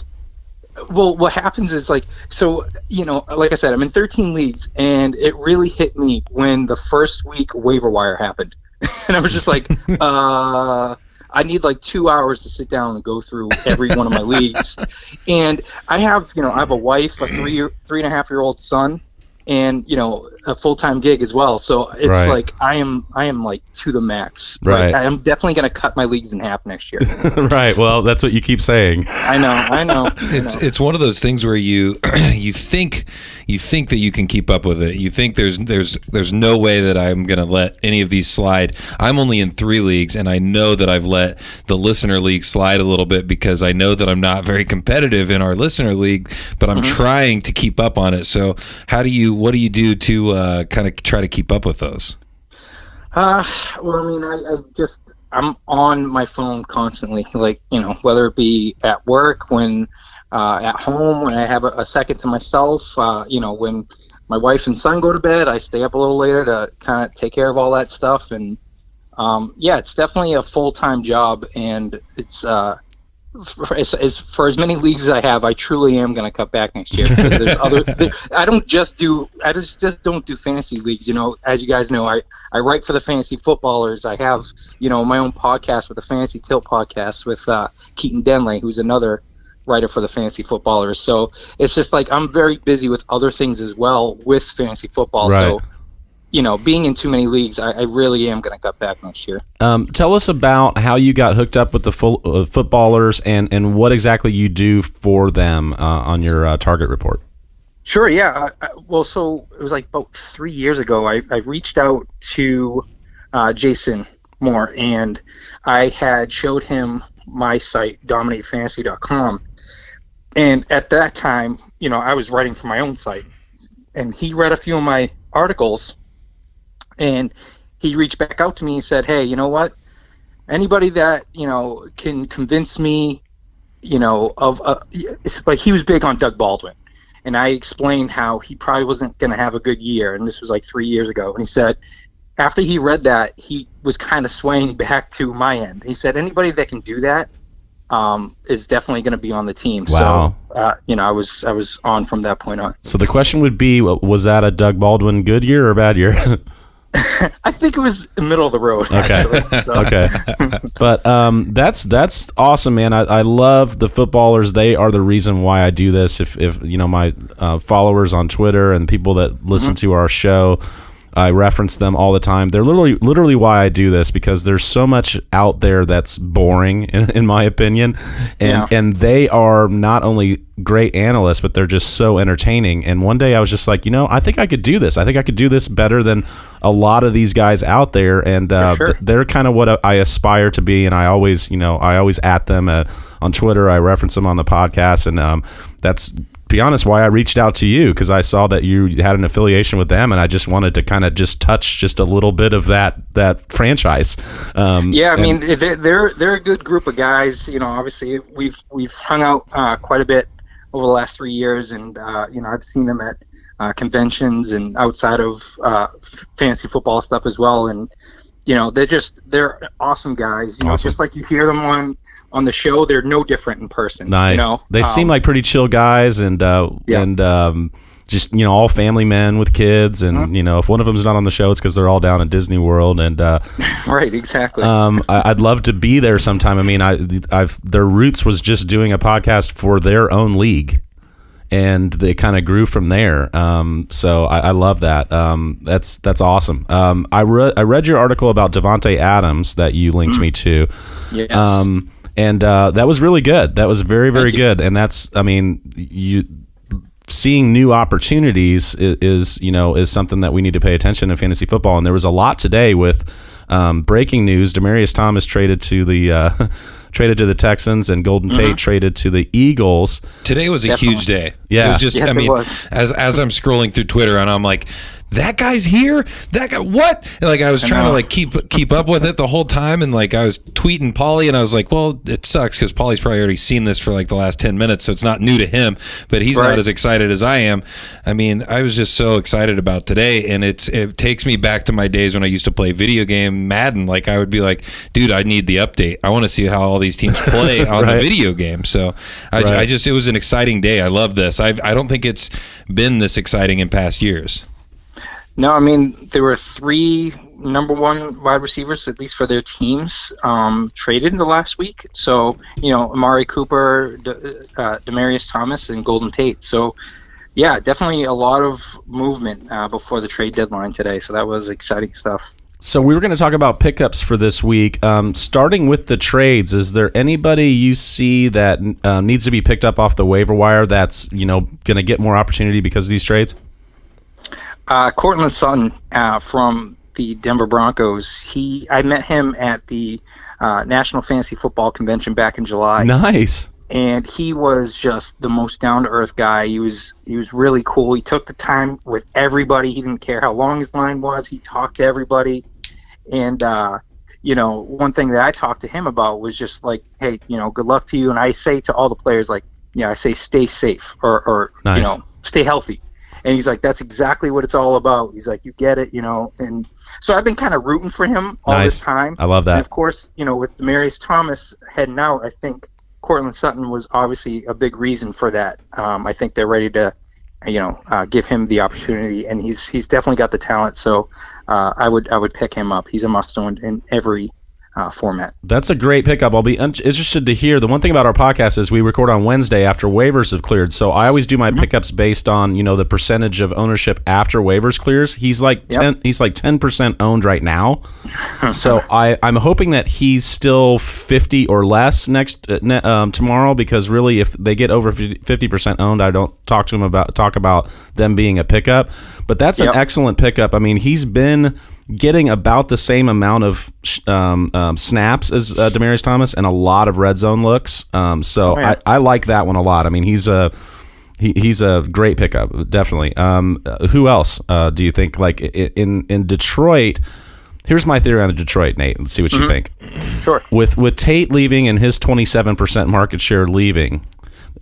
well, what happens is like I said, I'm in 13 leagues, and it really hit me when the first week waiver wire happened, and I was just like, I need like 2 hours to sit down and go through every one of my leagues. And I have a wife, a 3.5-year-old son, and a full-time gig as well. So it's like I am like to the max. Right. Like, I am definitely going to cut my leagues in half next year. Right. Well, that's what you keep saying. I know. It's one of those things where you think that you can keep up with it. You think there's no way that I'm going to let any of these slide. I'm only in 3 leagues, and I know that I've let the listener league slide a little bit because I know that I'm not very competitive in our listener league, but I'm trying to keep up on it. So what do you do to kind of try to keep up with those? Well, I mean, I'm on my phone constantly, like, whether it be at work, when at home, when I have a second to myself, when my wife and son go to bed, I stay up a little later to kind of take care of all that stuff. And it's definitely a full-time job, and it's for as many leagues as I have, I truly am going to cut back next year, because there's I just don't do fantasy leagues. As you guys know, I write for the Fantasy Footballers. I have my own podcast with the Fantasy Tilt podcast with Keaton Denley, who's another writer for the Fantasy Footballers. So it's just like I'm very busy with other things as well with fantasy football. Right. So being in too many leagues, I really am going to cut back next year. Tell us about how you got hooked up with the footballers and what exactly you do for them on your target report. Sure, yeah. So it was like about 3 years ago, I reached out to Jason Moore, and I had showed him my site, dominatefantasy.com. And at that time, I was writing for my own site, and he read a few of my articles, and he reached back out to me and said, hey, you know what? Anybody that, can convince me, it's like he was big on Doug Baldwin. And I explained how he probably wasn't going to have a good year. And this was like 3 years ago. And he said, after he read that, he was kind of swaying back to my end. He said, anybody that can do that is definitely going to be on the team. Wow. So, I was on from that point on. So the question would be, was that a Doug Baldwin good year or bad year? I think it was the middle of the road. Okay. Actually, so. Okay. But that's awesome, man. I love the footballers. They are the reason why I do this. If my followers on Twitter and people that listen to our show, I reference them all the time. They're literally why I do this, because there's so much out there that's boring, in my opinion, and they are not only great analysts, but they're just so entertaining. And one day I was just like, I think I could do this. I think I could do this better than a lot of these guys out there, and they're kind of what I aspire to be. And I always at them on Twitter. I reference them on the podcast, and that's, be honest, why I reached out to you, because I saw that you had an affiliation with them, and I just wanted to kind of just touch just a little bit of that franchise. I mean, they're a good group of guys. Obviously we've hung out quite a bit over the last 3 years, and I've seen them at conventions and outside of fantasy football stuff as well. And they're awesome guys. Just like you hear them on the show, they're no different in person. Nice. They seem like pretty chill guys, and just all family men with kids, and if one of them's not on the show, it's because they're all down at Disney World. And right, exactly. I'd love to be there sometime. I mean, their roots was just doing a podcast for their own league, and they kind of grew from there. So I love that. That's awesome. I read your article about Devontae Adams that you linked me to. Yes. And that was really good. That was very, very good. And that's, I mean, seeing new opportunities is something that we need to pay attention in fantasy football. And there was a lot today with breaking news. Demaryius Thomas traded to the Texans, and Golden Tate traded to the Eagles. Today was a huge day. Yeah. It was just, Yes, I mean, it was. as I'm scrolling through Twitter, and I'm like, that guy's here? That guy, what? And like, I was trying to like keep up with it the whole time, and like I was tweeting Paulie, and I was like, well, it sucks because Paulie's probably already seen this for like the last 10 minutes, so it's not new to him, but he's not as excited as I am. I mean, I was just so excited about today, and it takes me back to my days when I used to play video game Madden. Like, I would be like, dude, I need the update. I want to see how all these teams play on the video game. So I just, it was an exciting day. I love this. I don't think it's been this exciting in past years. No, I mean, there were 3 number 1 wide receivers, at least for their teams, traded in the last week. So, Amari Cooper, Demaryius Thomas, and Golden Tate. So, yeah, definitely a lot of movement before the trade deadline today. So that was exciting stuff. So we were going to talk about pickups for this week. Starting with the trades, is there anybody you see that needs to be picked up off the waiver wire that's, going to get more opportunity because of these trades? Cortland Sutton from the Denver Broncos. I met him at the National Fantasy Football Convention back in July. Nice. And he was just the most down-to-earth guy. He was really cool. He took the time with everybody. He didn't care how long his line was. He talked to everybody. And, one thing that I talked to him about was just like, hey, good luck to you. And I say to all the players, like, I say stay safe or nice. Stay healthy. And he's like, that's exactly what it's all about. He's like, you get it, And so I've been kind of rooting for him all this time. I love that. And of course, with Demaryius Thomas heading out, I think Cortland Sutton was obviously a big reason for that. I think they're ready to, give him the opportunity, and he's definitely got the talent. So I would pick him up. He's a must-own in every format. That's a great pickup. I'll be interested to hear. The one thing about our podcast is we record on Wednesday after waivers have cleared. So I always do my pickups based on the percentage of ownership after waivers clears. He's like 10% owned right now. So I'm hoping that he's still 50 or less tomorrow, because really if they get over 50% owned, I don't talk about them being a pickup. But that's an excellent pickup. I mean, he's been getting about the same amount of snaps as Demaryius Thomas and a lot of red zone looks. I like that one a lot. I mean, he's a great pickup, definitely. Who else do you think? Like in Detroit? Here's my theory on Detroit, Nate. Let's see what you think. Sure. With Tate leaving and his 27% market share leaving,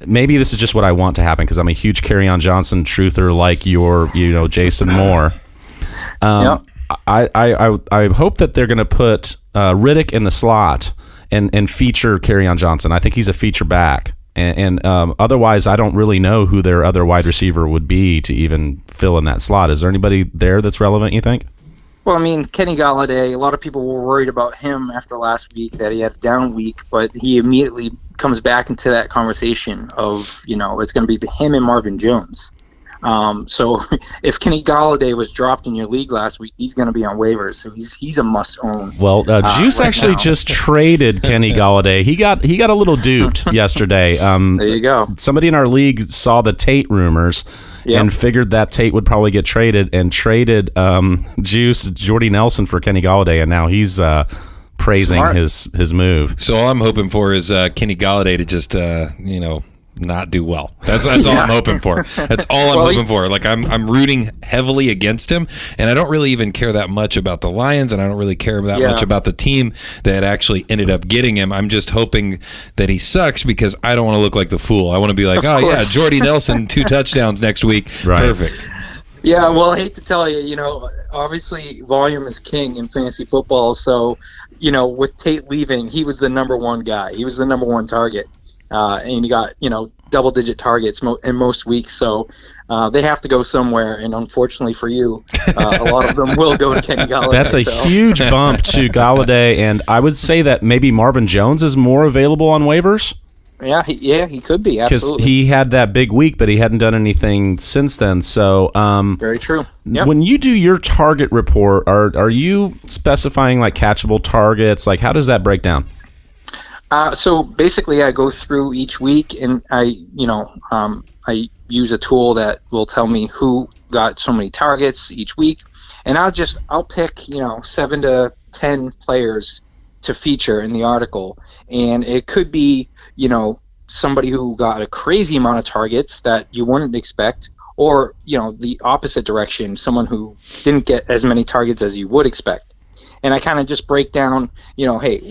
maybe this is just what I want to happen because I'm a huge Kerryon Johnson truther, like your Jason Moore. I hope that they're going to put Riddick in the slot and feature Kerryon Johnson. I think he's a feature back. And otherwise, I don't really know who their other wide receiver would be to even fill in that slot. Is there anybody there that's relevant, you think? Well, I mean, Kenny Golladay, a lot of people were worried about him after last week, that he had a down week, but he immediately comes back into that conversation of, it's going to be him and Marvin Jones. So if Kenny Golladay was dropped in your league last week, he's going to be on waivers. So he's a must-own. Well, Juice actually just traded Kenny Golladay. He got a little duped yesterday. There you go. Somebody in our league saw the Tate rumors and figured that Tate would probably get traded and traded Juice Jordy Nelson for Kenny Golladay, and now he's praising his move. So all I'm hoping for is Kenny Golladay to just not do well. That's all I'm hoping for. That's all I'm hoping for. Like I'm rooting heavily against him, and I don't really even care that much about the Lions, and I don't really care that much about the team that actually ended up getting him. I'm just hoping that he sucks because I don't want to look like the fool. I want to be like, Jordy Nelson, 2 touchdowns next week. Right. Perfect. Yeah, well, I hate to tell you, obviously volume is king in fantasy football. So, with Tate leaving, he was the number 1 guy. He was the number 1 target. And he got, double-digit targets in most weeks. So they have to go somewhere. And unfortunately for you, a lot of them will go to Kenny Golladay. That's a huge bump to Golladay. And I would say that maybe Marvin Jones is more available on waivers. Yeah, he could be, absolutely. Because he had that big week, but he hadn't done anything since then. So very true. Yep. When you do your target report, are you specifying like catchable targets? Like, how does that break down? So basically, I go through each week, and I use a tool that will tell me who got so many targets each week, and I'll pick 7 to 10 players to feature in the article, and it could be somebody who got a crazy amount of targets that you wouldn't expect, or the opposite direction, someone who didn't get as many targets as you would expect. And I kind of just break down, hey,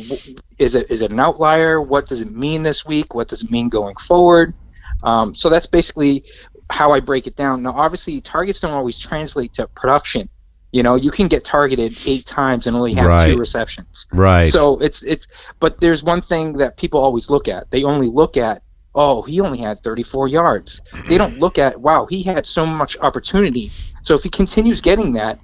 is it an outlier? What does it mean this week? What does it mean going forward? So that's basically how I break it down. Now, obviously, targets don't always translate to production. You can get targeted 8 times and only have 2 receptions. Right. So but there's one thing that people always look at. They only look at, oh, he only had 34 yards. They don't look at, wow, he had so much opportunity. So if he continues getting that,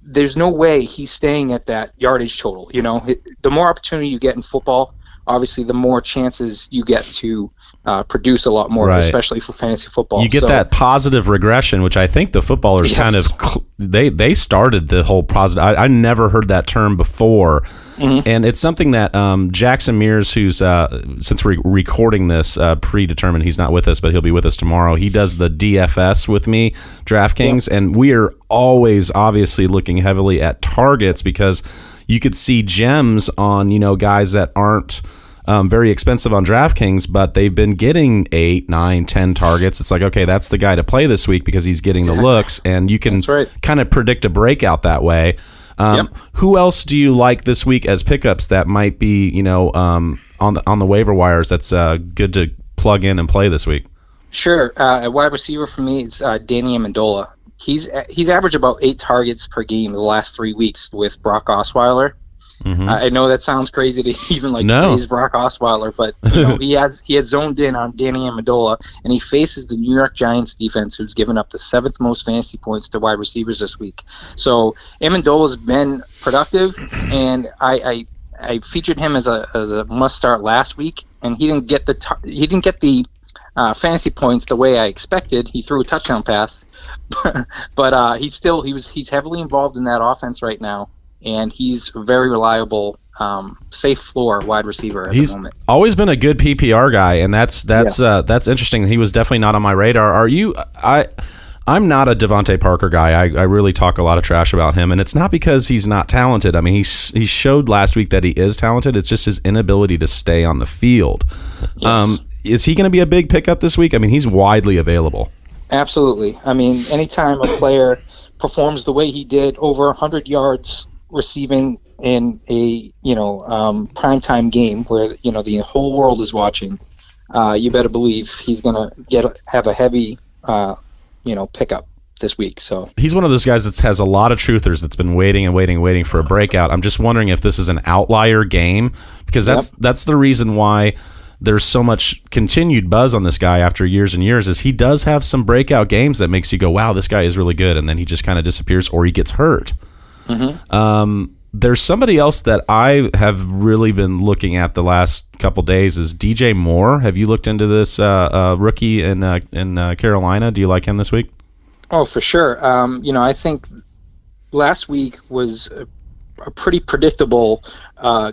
there's no way he's staying at that yardage total. The more opportunity you get in football, obviously the more chances you get to produce a lot more, especially for fantasy football. You get that positive regression, which I think the footballers kind of they started the whole positive. I never heard that term before, and it's something that Jackson Mears, who's since we're recording this predetermined, he's not with us, but he'll be with us tomorrow. He does the DFS with me, DraftKings, and we are always obviously looking heavily at targets because you could see gems on guys that aren't very expensive on DraftKings, but they've been getting 8, 9, 10 targets. It's like, okay, that's the guy to play this week because he's getting the looks, and you can kind of predict a breakout that way. Who else do you like this week as pickups that might be on the waiver wires that's good to plug in and play this week? Sure. A wide receiver for me is Danny Amendola. He's averaged about 8 targets per game the last 3 weeks with Brock Osweiler. I know that sounds crazy to even praise Brock Osweiler, but he has zoned in on Danny Amendola, and he faces the New York Giants defense, who's given up the 7th most fantasy points to wide receivers this week. So Amendola's been productive, and I featured him as a must start last week, and he didn't get the fantasy points the way I expected. He threw a touchdown pass, but he's heavily involved in that offense right now, and he's a very reliable, safe floor wide receiver at the moment. He's always been a good PPR guy, and that's interesting. He was definitely not on my radar. I'm not a Devontae Parker guy. I really talk a lot of trash about him, and it's not because he's not talented. I mean, he showed last week that he is talented. It's just his inability to stay on the field. Yes. Is he going to be a big pickup this week? I mean, he's widely available. Absolutely. I mean, anytime a player performs the way he did, over 100 yards receiving in a primetime game where the whole world is watching, you better believe he's going to have a heavy pickup this week. So he's one of those guys that has a lot of truthers that's been waiting for a breakout. I'm just wondering if this is an outlier game, because that's the reason why there's so much continued buzz on this guy after years and years, is he does have some breakout games that makes you go, wow, this guy is really good, and then he just kind of disappears or he gets hurt. There's somebody else that I have really been looking at the last couple days is DJ Moore. Have you looked into this rookie in Carolina? Do you like him this week? Oh, for sure. I think last week was a pretty predictable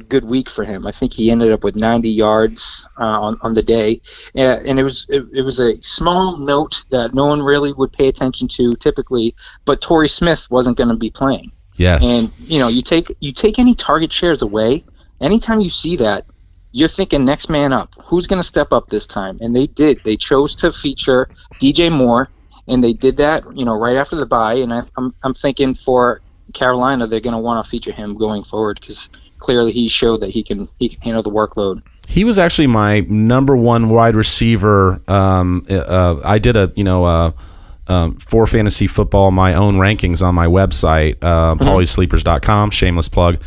good week for him. I think he ended up with 90 yards on the day, and it was a small note that no one really would pay attention to typically, but Torrey Smith wasn't going to be playing. Yes. And you take any target shares away, anytime you see that, you're thinking next man up. Who's going to step up this time? And they did. They chose to feature DJ Moore, and they did that right after the bye, and I'm thinking for Carolina, they're going to want to feature him going forward because clearly he showed that he can handle the workload. He was actually my number one wide receiver. I did for fantasy football, my own rankings on my website, pauliesleepers.com, shameless plug.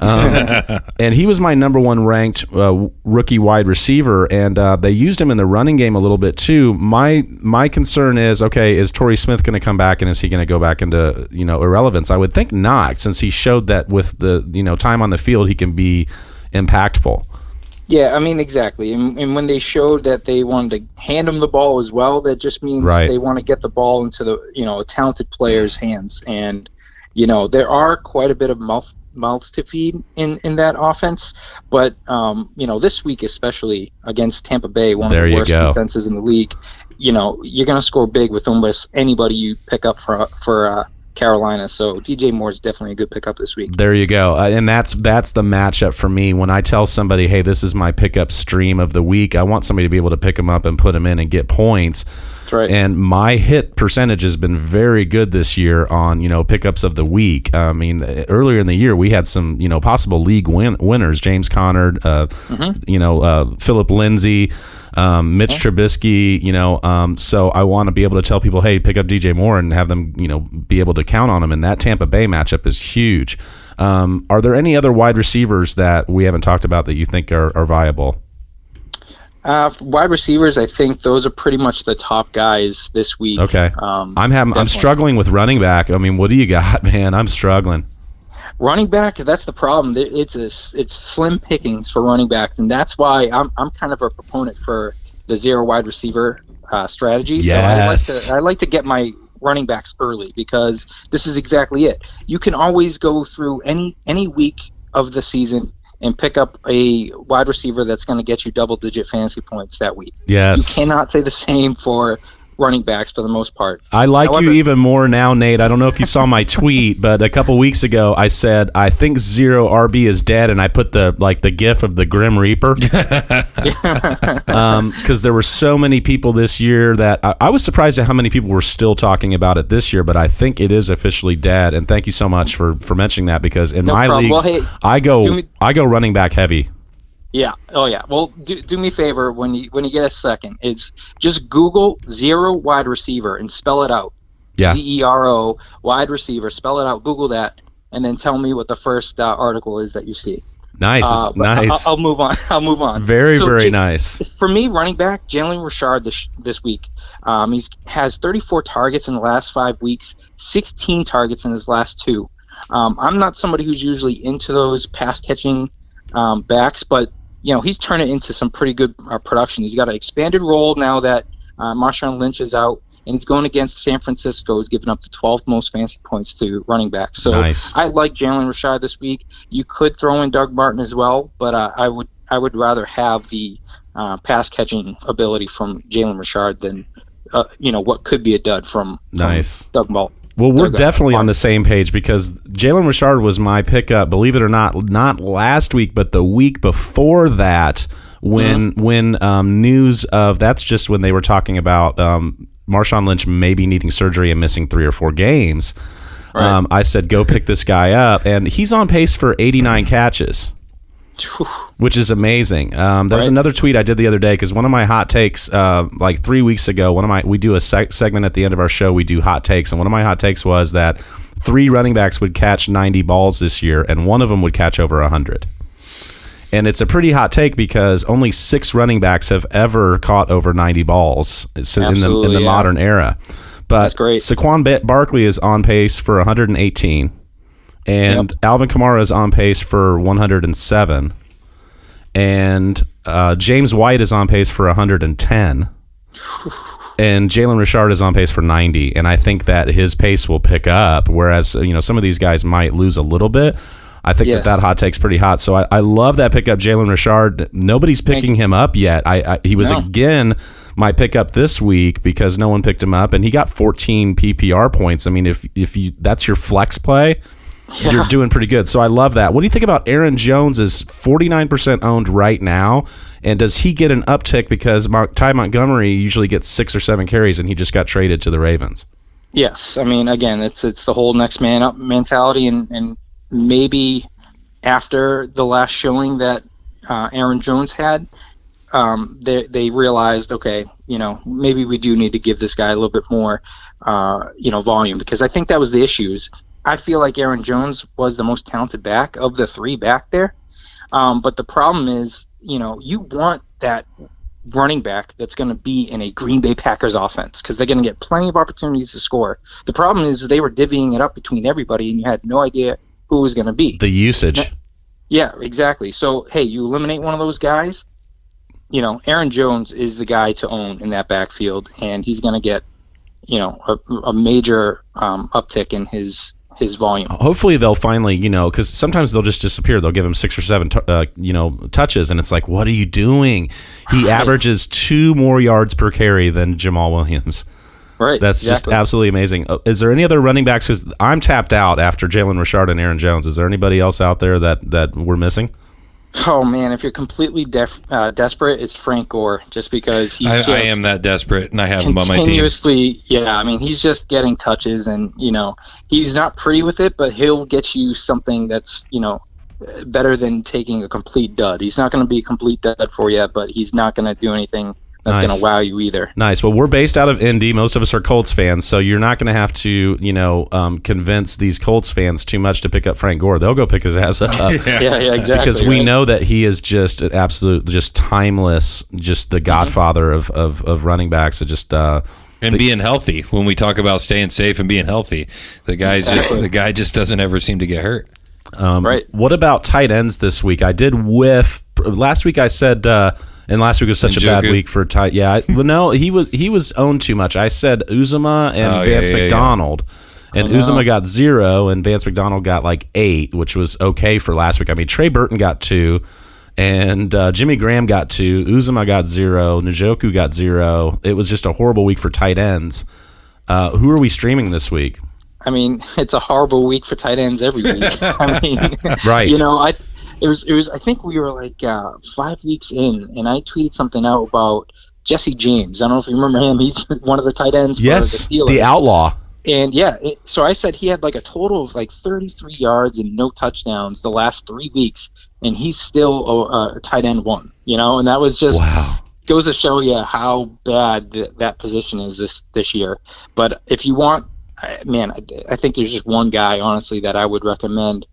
And he was my number one ranked rookie wide receiver, and they used him in the running game a little bit too. My concern is, okay, is Torrey Smith going to come back, and is he going to go back into irrelevance? I would think not, since he showed that with the time on the field he can be impactful. Yeah, I mean, exactly. And when they showed that they wanted to hand him the ball as well, that just means they want to get the ball into the a talented player's hands. And there are quite a bit of mouths to feed in that offense. But this week especially against Tampa Bay, one of the worst defenses in the league, you're going to score big with almost anybody you pick up for Carolina. So DJ Moore is definitely a good pickup this week. There you go. And that's the matchup for me. When I tell somebody, hey, this is my pickup stream of the week, I want somebody to be able to pick him up and put him in and get points. That's right. And my hit percentage has been very good this year on, pickups of the week. I mean, earlier in the year, we had some, possible league winners, James Conner, Philip Lindsay, Mitch Trubisky, so I want to be able to tell people, hey, pick up DJ Moore and have them, be able to count on him. And that Tampa Bay matchup is huge. Are there any other wide receivers that we haven't talked about that you think are viable? Wide receivers, I think those are pretty much the top guys this week. Okay. I'm struggling with running back. I mean, what do you got, man? I'm struggling. Running back, that's the problem. It's slim pickings for running backs, and that's why I'm kind of a proponent for the zero wide receiver strategy. Yes. So I like to get my running backs early because this is exactly it. You can always go through any week of the season and pick up a wide receiver that's going to get you double-digit fantasy points that week. Yes. You cannot say the same for running backs for the most part. I like you even more now, Nate. I don't know if you saw my tweet, but a couple weeks ago I said I think zero RB is dead, and I put the gif of the Grim Reaper because there were so many people this year that I was surprised at how many people were still talking about it this year. But I think it is officially dead, and thank you so much for mentioning that because in my leagues, well, hey, I go running back heavy. Yeah. Oh, yeah. Well, do me a favor when you get a second. It's just Google zero wide receiver and spell it out. Yeah. ZERO wide receiver. Spell it out. Google that, and then tell me what the first article is that you see. Nice. Nice. I'll move on. Very nice. For me, running back Jalen Richard this week. He has 34 targets in the last 5 weeks, 16 targets in his last 2. I'm not somebody who's usually into those pass catching backs, but he's turned it into some pretty good production. He's got an expanded role now that Marshawn Lynch is out, and he's going against San Francisco, who's given up the 12th most fantasy points to running backs. So nice. I like Jalen Richard this week. You could throw in Doug Martin as well, but I would rather have the pass catching ability from Jalen Richard than what could be a dud from Doug Martin. Well, we're definitely on the same page because Jalen Richard was my pickup, believe it or not last week, but the week before that when news of that's just when they were talking about Marshawn Lynch maybe needing surgery and missing 3 or 4 games. Right. I said, go pick this guy up, and he's on pace for 89 catches. Which is amazing. There's another tweet I did the other day because one of my hot takes, like 3 weeks ago, we do a segment at the end of our show. We do hot takes, and one of my hot takes was that 3 running backs would catch 90 balls this year, and one of them would catch over 100. And it's a pretty hot take because only 6 running backs have ever caught over 90 balls in the modern era. But Saquon Barkley is on pace for 118. And Alvin Kamara is on pace for 107. And James White is on pace for 110. And Jalen Richard is on pace for 90. And I think that his pace will pick up, whereas some of these guys might lose a little bit. I think that hot take's pretty hot. So I love that pickup, Jalen Richard. Nobody's picking him up yet. He was again my pickup this week because no one picked him up, and he got 14 PPR points. I mean, if that's your flex play, you're doing pretty good. So I love that. What do you think about Aaron Jones is 49% owned right now, and does he get an uptick because Ty Montgomery usually gets 6 or 7 carries and he just got traded to the Ravens? Yes. I mean, again, it's the whole next man up mentality, and maybe after the last showing that Aaron Jones had, they realized, okay, maybe we do need to give this guy a little bit more, volume, because I think that was the issues. I feel like Aaron Jones was the most talented back of the 3 back there. But the problem is, you want that running back that's going to be in a Green Bay Packers offense because they're going to get plenty of opportunities to score. The problem is they were divvying it up between everybody, and you had no idea who it was going to be. The usage. Yeah, exactly. So, hey, you eliminate one of those guys, Aaron Jones is the guy to own in that backfield, and he's going to get, a major uptick in his his volume. Hopefully they'll finally, because sometimes they'll just disappear. They'll give him 6 or 7, touches, and it's like, what are you doing? He averages 2 more yards per carry than Jamal Williams. Right. That's just absolutely amazing. Is there any other running backs? Because I'm tapped out after Jalen Richard and Aaron Jones. Is there anybody else out there that we're missing? Oh man, if you're completely desperate, it's Frank Gore. Just because I am that desperate, and I have him on my team. Continuously, yeah. I mean, he's just getting touches, and he's not pretty with it, but he'll get you something that's better than taking a complete dud. He's not going to be a complete dud for you, but he's not going to do anything that's going to wow you either. Nice. Well, we're based out of Indy. Most of us are Colts fans, so you're not going to have to, convince these Colts fans too much to pick up Frank Gore. They'll go pick his ass up. yeah, exactly. Because we know that he is just an absolute, just timeless, just the godfather of running backs. And being healthy. When we talk about staying safe and being healthy, the guy just doesn't ever seem to get hurt. Right. What about tight ends this week? I did whiff last week. I said. And last week was such a bad week for tight. Yeah, no, he was owned too much. I said Uzomah and Vance McDonald, and Uzomah got 0, and Vance McDonald got like 8, which was okay for last week. I mean, Trey Burton got 2, and Jimmy Graham got 2. Uzomah got 0. Njoku got 0. It was just a horrible week for tight ends. Who are we streaming this week? I mean, it's a horrible week for tight ends every week. I mean, right. It was. I think we were like 5 weeks in, and I tweeted something out about Jesse James. I don't know if you remember him. He's one of the tight ends. Yes, for the Steelers. The outlaw. And so I said he had like a total of like 33 yards and no touchdowns the last 3 weeks, and he's still a tight end 1. And that was just goes to show you how bad that position is this year. But if you want, man, I think there's just one guy honestly that I would recommend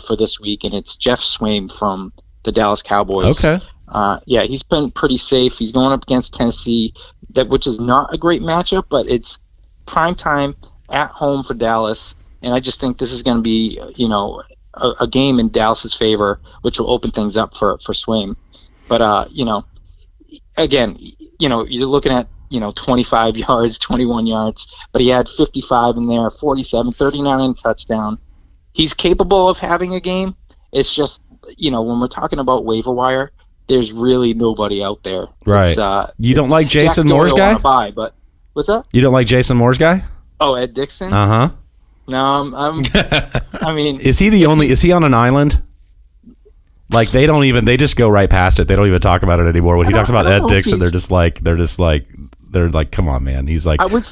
for this week, and it's Jeff Swaim from the Dallas Cowboys. Okay. He's been pretty safe. He's going up against Tennessee, which is not a great matchup, but it's prime time at home for Dallas, and I just think this is going to be, a game in Dallas's favor, which will open things up for Swaim. But again, you're looking at 25 yards, 21 yards, but he had 55 in there, 47, 39 in touchdown. He's capable of having a game. It's just, when we're talking about waiver wire, there's really nobody out there. Right. You don't like Jason Moore's guy? Buy, but what's up? You don't like Jason Moore's guy? Oh, Ed Dixon? Uh-huh. No, I mean... Is he on an island? Like, they just go right past it. They don't even talk about it anymore. When he talks about Ed Dixon, they're like, come on, man. He's like... I would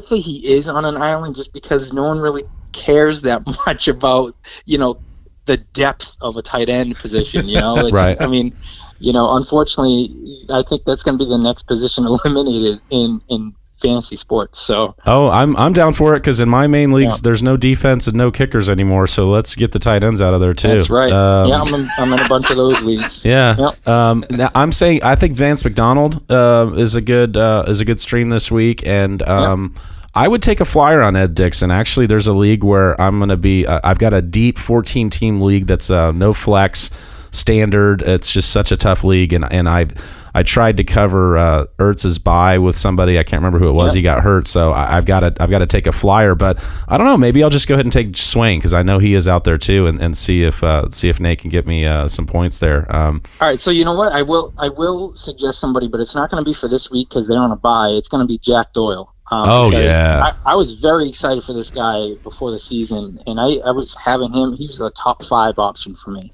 say he is on an island just because no one really cares that much about the depth of a tight end position. Right. I mean, unfortunately, I think that's going to be the next position eliminated in fantasy sports. So I'm down for it because in my main leagues there's no defense and no kickers anymore. So let's get the tight ends out of there too. That's right. I'm in a bunch of those leagues. Yeah. Yep. Now I'm saying I think Vance McDonald is a good stream this week, and I would take a flyer on Ed Dixon. Actually, there's a league where I'm going to be I've got a deep 14-team league that's no flex standard. It's just such a tough league, and I tried to cover Ertz's bye with somebody. I can't remember who it was. He got hurt, so I've got to take a flyer. But I don't know. Maybe I'll just go ahead and take Swain because I know he is out there too, and see if Nate can get me some points there. All right. So you know what? I will suggest somebody, but it's not going to be for this week because they're on a bye. It's going to be Jack Doyle. I was very excited for this guy before the season, and I was having him. He was a top 5 option for me.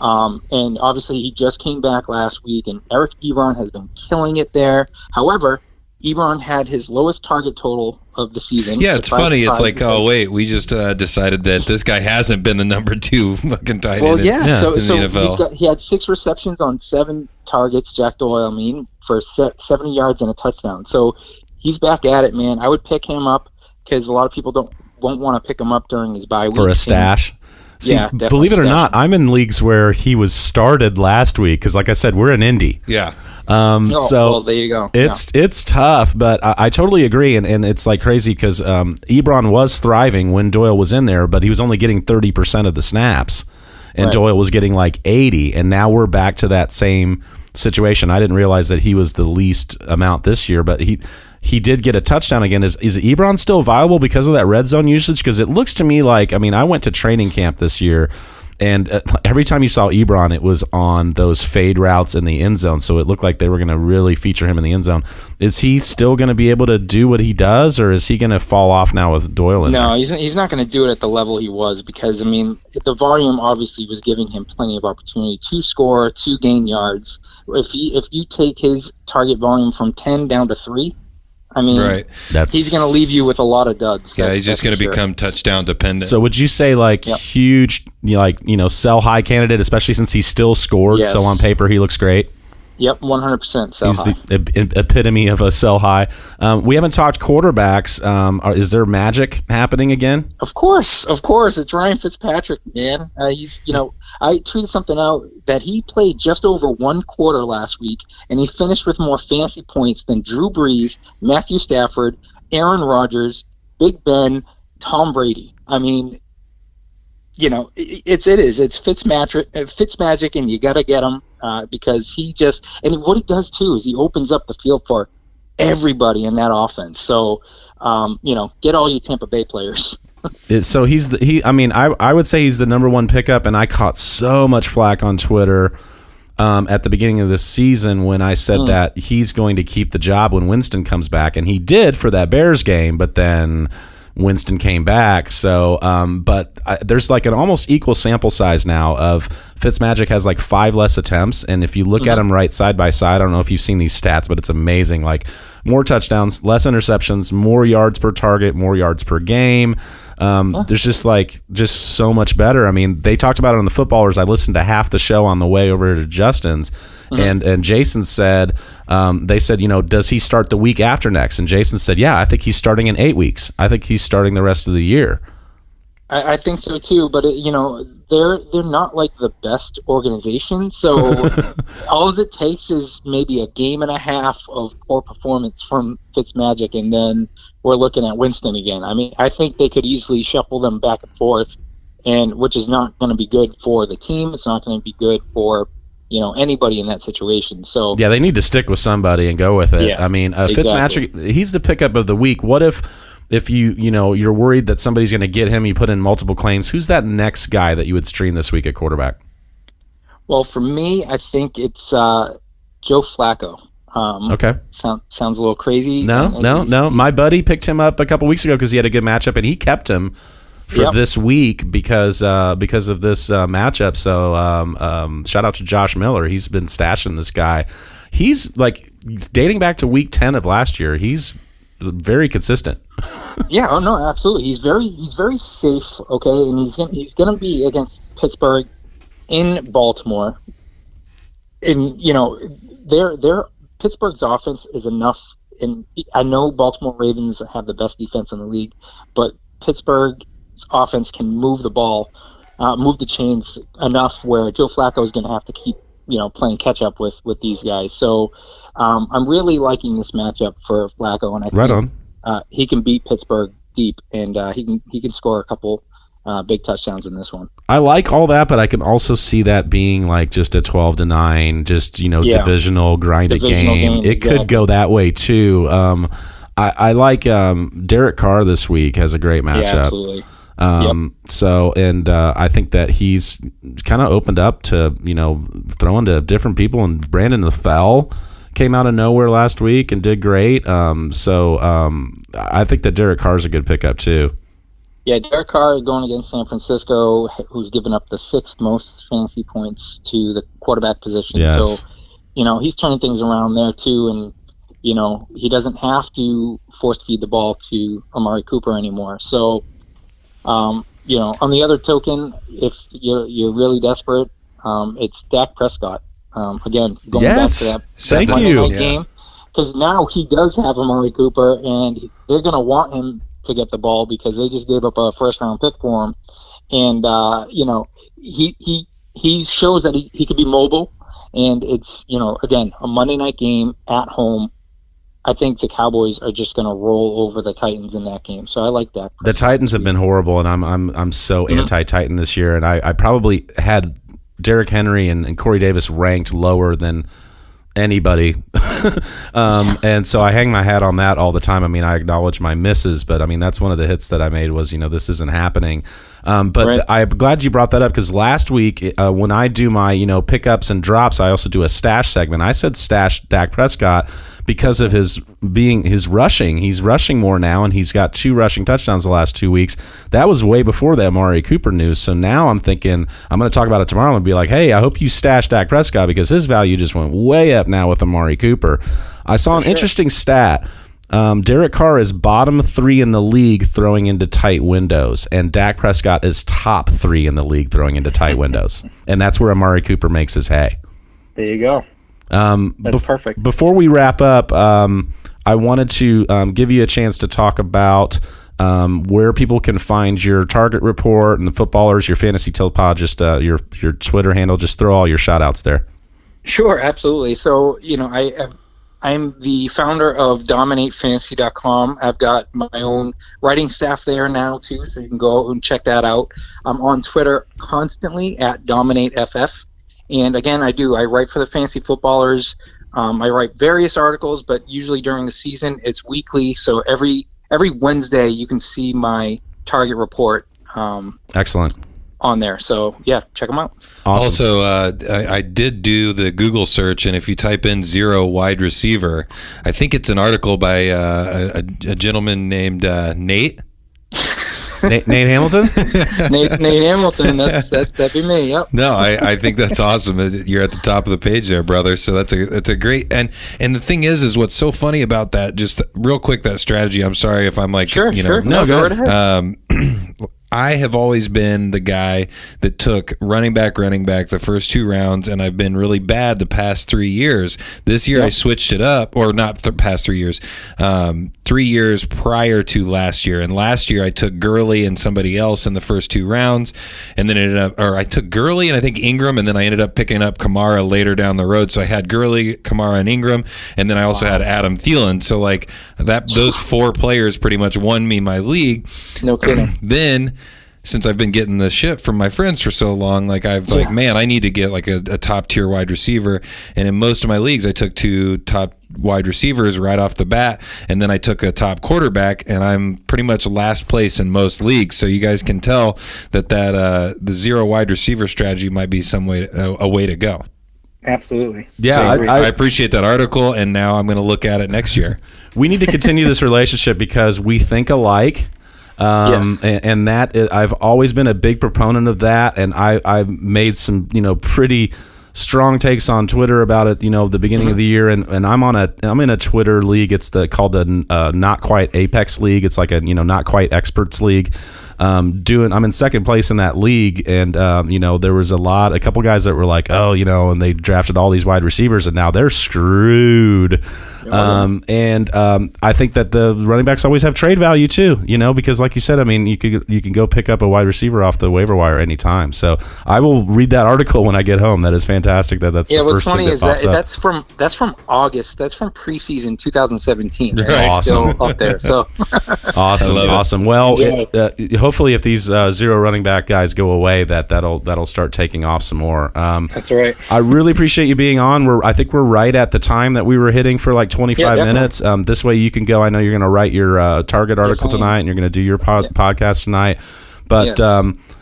And obviously he just came back last week, and Eric Ebron has been killing it there. However, Ebron had his lowest target total of the season. Yeah, it's funny. It's like, oh wait, we just decided that this guy hasn't been the number 2 fucking tight end in the NFL. He had 6 receptions on 7 targets, Jack Doyle, for 70 yards and a touchdown. So he's back at it, man. I would pick him up because a lot of people won't want to pick him up during his bye week. For a stash. See, believe it or not, I'm in leagues where he was started last week because, like I said, we're in Indy. Yeah. So there you go. It's tough, but I totally agree, and it's like crazy because Ebron was thriving when Doyle was in there, but he was only getting 30% of the snaps, and Doyle was getting like 80, and now we're back to that same situation. I didn't realize that he was the least amount this year, but he did get a touchdown again. Is Ebron still viable because of that red zone usage? Because it looks to me like, I mean, I went to training camp this year, and every time you saw Ebron, it was on those fade routes in the end zone. So it looked like they were going to really feature him in the end zone. Is he still going to be able to do what he does, or is he going to fall off now with Doyle in there? No, he's not going to do it at the level he was, because, I mean, the volume obviously was giving him plenty of opportunity to score, to gain yards. If you take his target volume from 10 down to 3, I mean, right. He's going to leave you with a lot of duds. Yeah, he's just going to become touchdown dependent. So would you say huge, sell high candidate, especially since he still scored? Yes. So on paper he looks great. Yep, 100% sell He's high. the epitome of a sell high. We haven't talked quarterbacks. Is there magic happening again? Of course. It's Ryan Fitzpatrick, man. I tweeted something out that he played just over 1 quarter last week, and he finished with more fantasy points than Drew Brees, Matthew Stafford, Aaron Rodgers, Big Ben, Tom Brady. I mean, it's Fitzmagic, and you got to get him because and what he does too is he opens up the field for everybody in that offense. So, get all you Tampa Bay players. So I would say he's the number 1 pickup, and I caught so much flack on Twitter at the beginning of this season when I said that he's going to keep the job when Winston comes back, and he did for that Bears game, but then Winston came back. So, there's like an almost equal sample size now of Fitzmagic has like 5 less attempts. And if you look at them right side by side, I don't know if you've seen these stats, but it's amazing. Like more touchdowns, less interceptions, more yards per target, more yards per game. There's just so much better. I mean, they talked about it on the Footballers. I listened to half the show on the way over to Justin's, and Jason said, they said, does he start the week after next? And Jason said, yeah, I think he's starting in 8 weeks. I think he's starting the rest of the year. I think so too, but they're not like the best organization. So all it takes is maybe a game and a half of poor performance from Fitzmagic, and then we're looking at Winston again. I mean, I think they could easily shuffle them back and forth, and which is not going to be good for the team. It's not going to be good for anybody in that situation. So yeah, they need to stick with somebody and go with it. Yeah, I mean, Fitzmagic, he's the pickup of the week. What if you're worried that somebody's going to get him, you put in multiple claims, who's that next guy that you would stream this week at quarterback? Well, for me, I think it's Joe Flacco. Okay. Sounds a little crazy. No. My buddy picked him up a couple weeks ago because he had a good matchup, and he kept him for this week because of this matchup. So shout out to Josh Miller. He's been stashing this guy. He's dating back to week 10 of last year. He's very consistent. Yeah, oh no, absolutely. He's very safe, okay, and he's gonna be against Pittsburgh in Baltimore. And their Pittsburgh's offense is enough, and I know Baltimore Ravens have the best defense in the league, but Pittsburgh's offense can move the ball, move the chains enough where Joe Flacco is gonna have to keep playing catch up with these guys. So I'm really liking this matchup for Flacco, and I think he can beat Pittsburgh deep, and he can score a couple big touchdowns in this one. I like all that, but I can also see that being like just a 12-9, just divisional grinded game. It could go that way too. I like Derek Carr this week has a great matchup. Yeah, absolutely. So, and I think that he's kind of opened up to, throwing to different people, and Brandon LaFell came out of nowhere last week and did great. So I think that Derek Carr is a good pickup too. Yeah, Derek Carr going against San Francisco, who's given up the 6th most fantasy points to the quarterback position. Yes. So, he's turning things around there too, and he doesn't have to force feed the ball to Amari Cooper anymore. So, on the other token, if you're really desperate, it's Dak Prescott. Again, going back to that Monday night game, because now he does have Amari Cooper, and they're going to want him to get the ball because they just gave up a first-round pick for him. And, he shows that he could be mobile, and it's, again, a Monday night game at home. I think the Cowboys are just going to roll over the Titans in that game. So I like that. The Titans have been horrible, and I'm so anti-Titan this year, and I probably had Derrick Henry and Corey Davis ranked lower than anybody. And so I hang my hat on that all the time. I mean, I acknowledge my misses, but I mean, that's one of the hits that I made was, this isn't happening. But Right. I'm glad you brought that up, because last week when I do my, pickups and drops, I also do a stash segment. I said stash Dak Prescott because of his rushing. He's rushing more now, and he's got 2 rushing touchdowns the last 2 weeks. That was way before the Amari Cooper news. So now I'm thinking I'm going to talk about it tomorrow and be like, hey, I hope you stash Dak Prescott because his value just went way up now with Amari Cooper. I saw an interesting stat. Derek Carr is bottom 3 in the league throwing into tight windows, and Dak Prescott is top 3 in the league throwing into tight windows. And that's where Amari Cooper makes his hay. There you go. That's perfect. Before we wrap up, I wanted to give you a chance to talk about where people can find your target report and the footballers, your fantasy tilt pod, just your Twitter handle. Just throw all your shout outs there. Sure, absolutely. So, I'm the founder of DominateFantasy.com. I've got my own writing staff there now, too, so you can go and check that out. I'm on Twitter constantly at DominateFF. And again, I write for the fantasy footballers. I write various articles, but usually during the season, it's weekly. So every Wednesday, you can see my target report. Excellent. On there. So, yeah, check them out. Awesome. Also, I did do the Google search, and if you type in 0 wide receiver, I think it's an article by a gentleman named Nate. Nate Hamilton? Nate Hamilton, that'd be me, yep. No, I think that's awesome. You're at the top of the page there, brother. So that's a great, and the thing is what's so funny about that, just real quick, that strategy, I'm sorry if I'm like, Sure. No, go right ahead. I have always been the guy that took running back the first 2 rounds, and I've been really bad the past 3 years. This year I switched it up, or not the past 3 years, 3 years prior to last year. And last year I took Gurley and somebody else in the first 2 rounds, and then I took Gurley and I think Ingram, and then I ended up picking up Kamara later down the road. So I had Gurley, Kamara, and Ingram, and then I also had Adam Thielen. So like those 4 players pretty much won me my league. No kidding. Then, since I've been getting the shit from my friends for so long, like man, I need to get like a top tier wide receiver. And in most of my leagues, I took 2 top wide receivers right off the bat, and then I took a top quarterback, and I'm pretty much last place in most leagues. So you guys can tell that the 0 wide receiver strategy might be a way to go. Absolutely. Yeah, so I appreciate that article, and now I'm going to look at it next year. We need to continue this relationship because we think alike. Yes. And that I've always been a big proponent of that, and I've made some pretty strong takes on Twitter about it. The beginning of the year, and I'm in a Twitter league. It's called the Not Quite Apex League. It's like a Not Quite Experts League. I'm in second place in that league, and there was a couple guys that were like, and they drafted all these wide receivers, and now they're screwed. I think that the running backs always have trade value too, because like you said, I mean, you can go pick up a wide receiver off the waiver wire anytime. So I will read that article when I get home. That is fantastic. That's the first thing that pops up. That's from August. That's from preseason 2017. Right? Awesome. Still up there. So awesome. Well, hopefully, if these 0 running back guys go away, that'll start taking off some more. That's right. I really appreciate you being on. I think we're right at the time that we were hitting for like 25 minutes. This way you can go. I know you're going to write your Target article tonight, and you're going to do your podcast tonight. But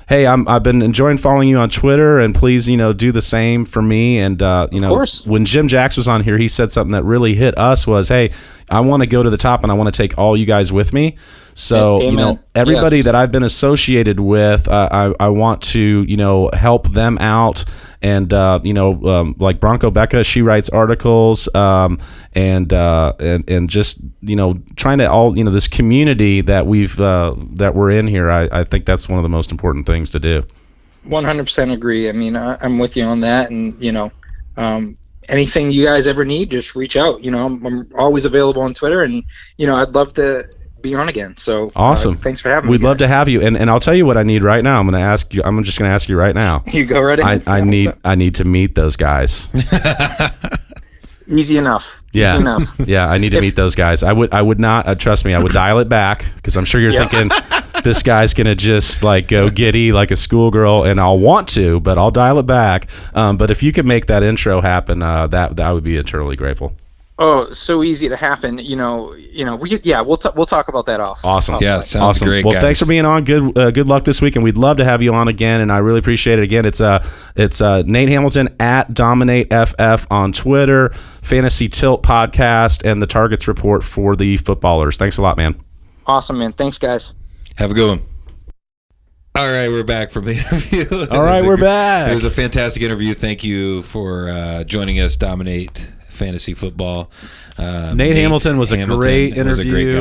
hey, I've been enjoying following you on Twitter, and please, do the same for me. And of course, when Jim Jacks was on here, he said something that really hit us was, hey, I want to go to the top, and I want to take all you guys with me. So, everybody that I've been associated with, I want to, help them out. And, like Bronco Becca, she writes articles, and just, trying to this community that that we're in here. I think that's one of the most important things to do. 100% agree. I mean, I'm with you on that. And, anything you guys ever need, just reach out. I'm always available on Twitter, and, I'd love to be on again. So awesome. Thanks for having me. We'd love to have you. And I'll tell you what I need right now. I'm just going to ask you right now. You go right ahead. I need to meet those guys. Easy enough. Yeah. Easy enough. Yeah. I need to meet those guys. I would not, trust me, I would dial it back, because I'm sure you're thinking, this guy's gonna just like go giddy like a schoolgirl, and I'll want to, but I'll dial it back. But if you could make that intro happen, that I would be eternally grateful. Oh, so easy to happen. We'll talk about that off. Awesome. Yeah, sounds great. Well, guys. thanks for being on. Good luck this week, and we'd love to have you on again. And I really appreciate it. Again, it's Nate Hamilton at DominateFF on Twitter, Fantasy Tilt podcast, and the Targets Report for the footballers. Thanks a lot, man. Awesome, man. Thanks, guys. Have a good one. All right, we're back from the interview. All right, we're back. It was a fantastic interview. Thank you for joining us, Dominate Fantasy Football. Nate Hamilton was a great interview. Was a great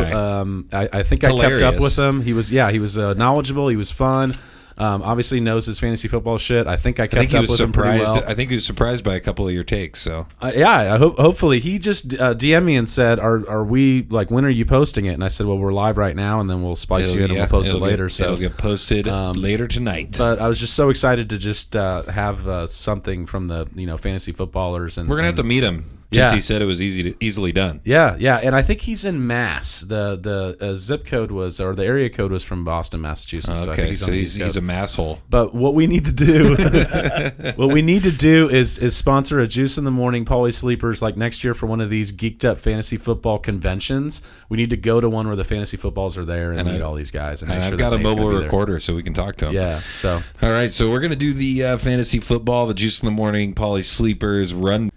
guy. I think Hilarious. I kept up with him. He was knowledgeable. He was fun. Obviously knows his fantasy football shit. I think I kept up with him pretty well. I think he was surprised by a couple of your takes. So I hope. Hopefully, he just DM'd me and said, "Are we like when are you posting it?" And I said, "Well, we're live right now, and then we'll splice you in and we'll post it later." So it'll get posted later tonight. But I was just so excited to just have something from the fantasy footballers, and we're gonna have to meet him. Since he said it was easily done. Yeah, and I think he's in Mass. The zip code was, or the area code was from Boston, Massachusetts. Okay, so he's a masshole. But what we need to do, is sponsor a Juice in the Morning Paulie Sleepers like next year for one of these geeked up fantasy football conventions. We need to go to one where the fantasy footballs are there and meet all these guys. And I've got a mobile recorder so we can talk to them. Yeah. So all right, so we're gonna do the fantasy football, the Juice in the Morning Paulie Sleepers run.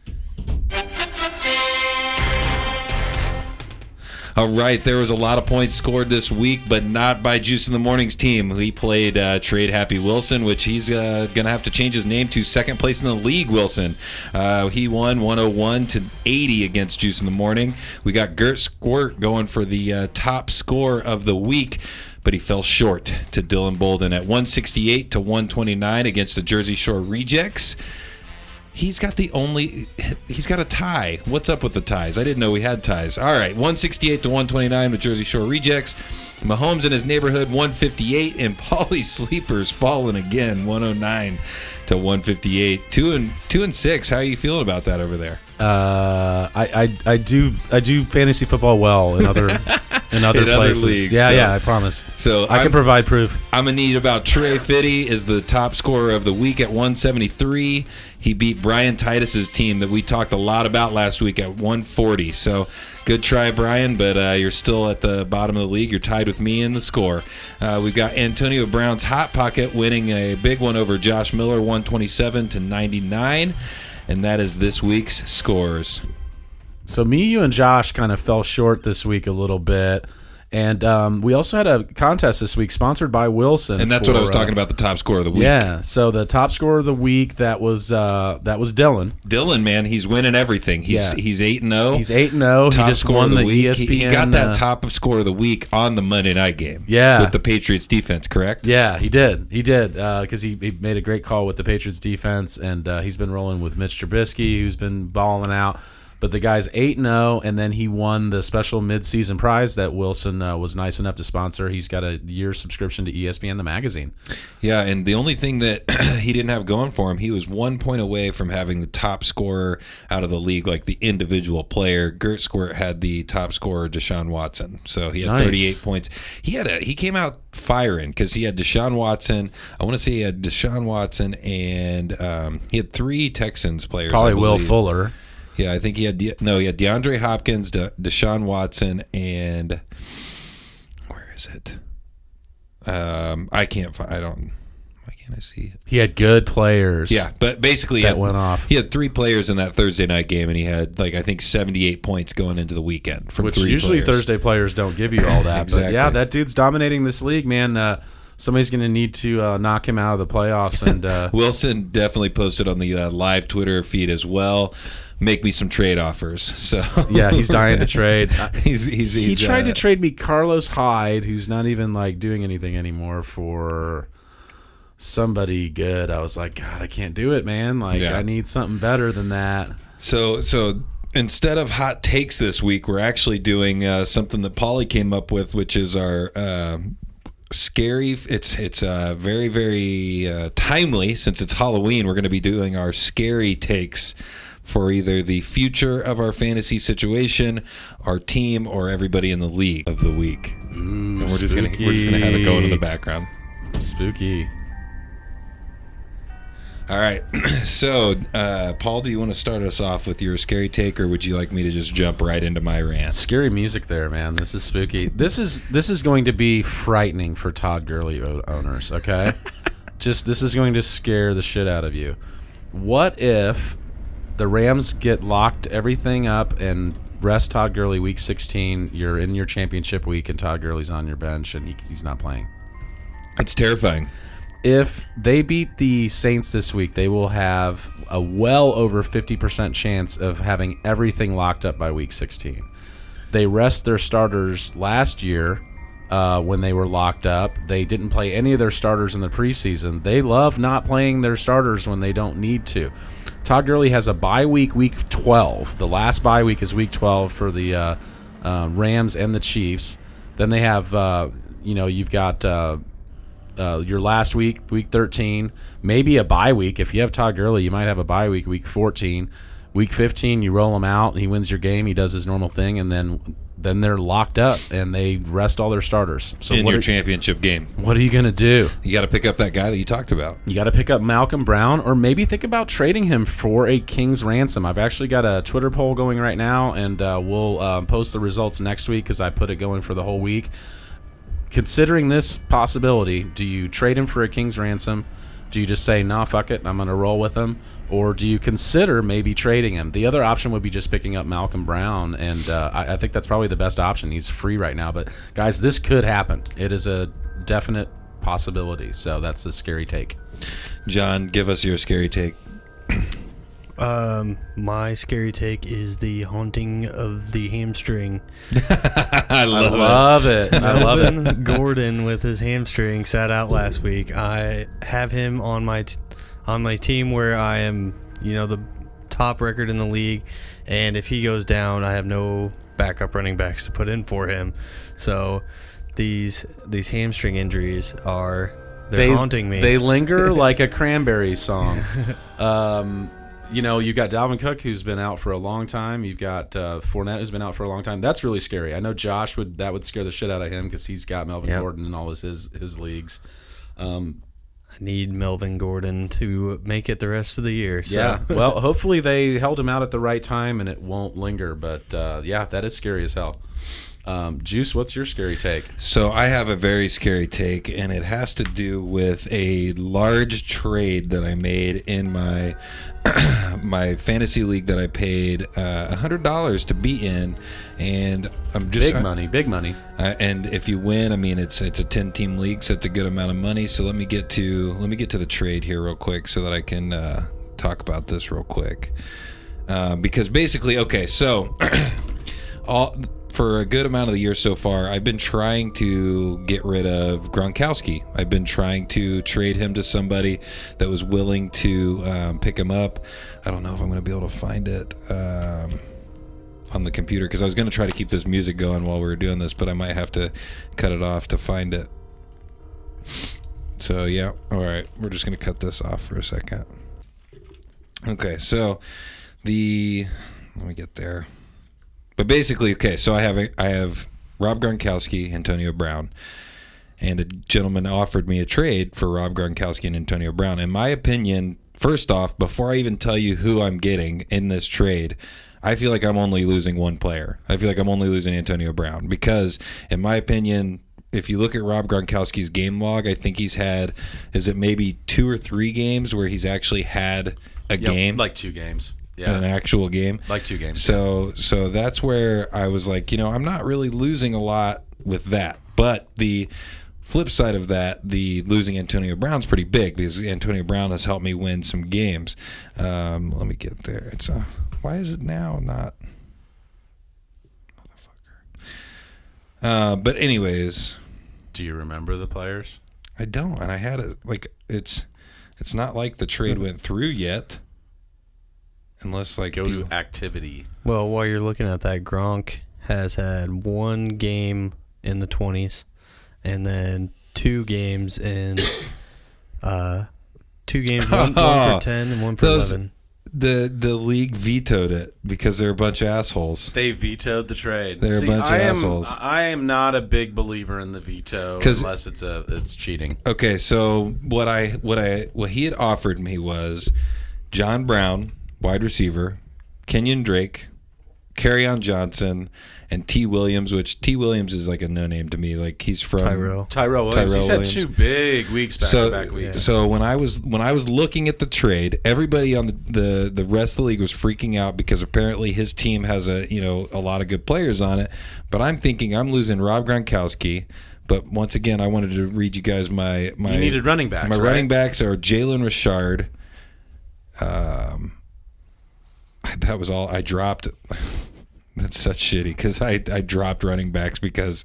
All right, there was a lot of points scored this week, but not by Juice in the Morning's team. He played Trade Happy Wilson, which he's going to have to change his name to second place in the league, Wilson. He won 101-80 against Juice in the Morning. We got Gert Squirt going for the top score of the week, but he fell short to Dylan Bolden at 168-129 against the Jersey Shore Rejects. He's got a tie. What's up with the ties? I didn't know we had ties. All right, 168-129 with Jersey Shore Rejects. Mahomes in his neighborhood, 158, and Paulie Sleepers falling again, 109-158. 2-6. How are you feeling about that over there? I do fantasy football well in other places. Other leagues. Yeah, I promise. So I can provide proof. I'm gonna need about Trey Fitty is the top scorer of the week at 173. He beat Brian Titus's team that we talked a lot about last week at 140. So good try, Brian, but you're still at the bottom of the league. You're tied with me in the score. We've got Antonio Brown's Hot Pocket winning a big one over Josh Miller, 127-99, and that is this week's scores. So me, you, and Josh kind of fell short this week a little bit. And we also had a contest this week sponsored by Wilson. And that's what I was talking about, the top scorer of the week. Yeah, so the top scorer of the week, that was Dylan. Dylan, man, he's winning everything. He's 8-0. He's 8-0. He just won the ESPN. He got that top score of the week on the Monday night game. Yeah. With the Patriots defense, correct? Yeah, he did. Because he made a great call with the Patriots defense, and he's been rolling with Mitch Trubisky, who's been balling out. But the guy's 8-0, and then he won the special midseason prize that Wilson was nice enough to sponsor. He's got a year subscription to ESPN, the magazine. Yeah, and the only thing that he didn't have going for him, he was 1 point away from having the top scorer out of the league, like the individual player. Gert Squirt had the top scorer, Deshaun Watson. So he had 38 points. He came out firing because he had Deshaun Watson. I want to say he had Deshaun Watson, and he had 3 Texans players. Probably Will Fuller. Yeah, I think he had DeAndre Hopkins, Deshaun Watson, and where is it? I can't find. Why can't I see it? He had good players. Yeah, but basically that went off. He had 3 players in that Thursday night game, and he had I think 78 points going into the weekend from 3 players. Which usually Thursday players don't give you all that. Exactly. But yeah, that dude's dominating this league, man. Somebody's going to need to knock him out of the playoffs. And Wilson definitely posted on the live Twitter feed as well. Make me some trade offers. So yeah, he's dying to trade. He tried to trade me Carlos Hyde, who's not even doing anything anymore, for somebody good. I was like, God, I can't do it, man. I need something better than that. So instead of hot takes this week, we're actually doing something that Paulie came up with, which is our scary. It's very, very timely since it's Halloween. We're going to be doing our scary takes for either the future of our fantasy situation, our team, or everybody in the league of the week. and we're just gonna have it going in the background. Spooky. All right. So, Paul, do you want to start us off with your scary take, or would you like me to just jump right into my rant? Scary music there, man. This is spooky. This is going to be frightening for Todd Gurley owners, okay? This is going to scare the shit out of you. What if the Rams get locked everything up and rest Todd Gurley week 16, you're in your championship week, and Todd Gurley's on your bench, and he's not playing? It's terrifying. If they beat the Saints this week, they will have a well over 50% chance of having everything locked up by week 16. They rest their starters last year when they were locked up. They didn't play any of their starters in the preseason. They love not playing their starters when they don't need to. Todd Gurley has a bye week, week 12. The last bye week is week 12 for the Rams and the Chiefs. Then they have, you've got... your last week 13, maybe a bye week. If you have Todd Gurley, you might have a bye week 14. Week 15, you roll him out, he wins your game, he does his normal thing, and then they're locked up, and they rest all their starters. So in your championship game. What are you going to do? You got to pick up that guy that you talked about. You got to pick up Malcolm Brown, or maybe think about trading him for a king's ransom. I've actually got a Twitter poll going right now, and we'll post the results next week because I put it going for the whole week. Considering this possibility, do you trade him for a king's ransom? Do you just say, nah, fuck it, I'm going to roll with him? Or do you consider maybe trading him? The other option would be just picking up Malcolm Brown, and I think that's probably the best option. He's free right now. But, guys, this could happen. It is a definite possibility, so that's a scary take. John, give us your scary take. My scary take is the haunting of the hamstring. I love it. I love it. Gordon with his hamstring sat out last week. I have him on my team where I am, the top record in the league, and if he goes down, I have no backup running backs to put in for him. So these hamstring injuries they're haunting me. They linger like a Cranberries song. You've got Dalvin Cook, who's been out for a long time. You've got Fournette, who's been out for a long time. That's really scary. I know Josh would scare the shit out of him because he's got Melvin Gordon in all his leagues. I need Melvin Gordon to make it the rest of the year. So. Yeah, well, hopefully they held him out at the right time and it won't linger. But, that is scary as hell. Juice, what's your scary take? So I have a very scary take, and it has to do with a large trade that I made in my my fantasy league that I paid $100 to be in, and I'm just big money. And if you win, I mean it's a 10-team league, so it's a good amount of money. So let me get to the trade here real quick so that I can talk about this real quick, because basically, okay, so for a good amount of the year so far, I've been trying to get rid of Gronkowski. I've been trying to trade him to somebody that was willing to pick him up. I don't know if I'm going to be able to find it on the computer because I was going to try to keep this music going while we were doing this, but I might have to cut it off to find it. So, yeah. All right. We're just going to cut this off for a second. Okay. So, let me get there. But basically, okay, so I have Rob Gronkowski, Antonio Brown, and a gentleman offered me a trade for Rob Gronkowski and Antonio Brown. In my opinion, first off, before I even tell you who I'm getting in this trade, I feel like I'm only losing one player. I feel like I'm only losing Antonio Brown because, in my opinion, if you look at Rob Gronkowski's game log, I think he's had, is it maybe 2 or 3 games where he's actually had a game? Like 2 games. Yeah. An actual game. Like 2 games. So that's where I was like, I'm not really losing a lot with that. But the flip side of that, the losing Antonio Brown's pretty big because Antonio Brown has helped me win some games. Let me get there. It's why is it now not? Motherfucker. But anyways. Do you remember the players? I don't. And I had it it's not like the trade went through yet. Unless go to activity. Well, while you're looking at that, Gronk has had 1 game in the 20s, and then 2 games in 2 games, one for 10 and one for 11. The league vetoed it because they're a bunch of assholes. They vetoed the trade. They're a bunch of assholes. I am not a big believer in the veto unless it's cheating. Okay, so what he had offered me was John Brown, wide receiver, Kenyon Drake, Kerryon Johnson, and T. Williams, which T. Williams is like a no-name to me. Like he's from Tyrell Williams. He's had 2 big weeks back-to-back weeks. So when I was looking at the trade, everybody on the rest of the league was freaking out because apparently his team has a lot of good players on it. But I'm thinking I'm losing Rob Gronkowski. But once again, I wanted to read you guys my you needed running backs. My right? running backs are Jalen Richard. That was all I dropped. That's such shitty because I dropped running backs because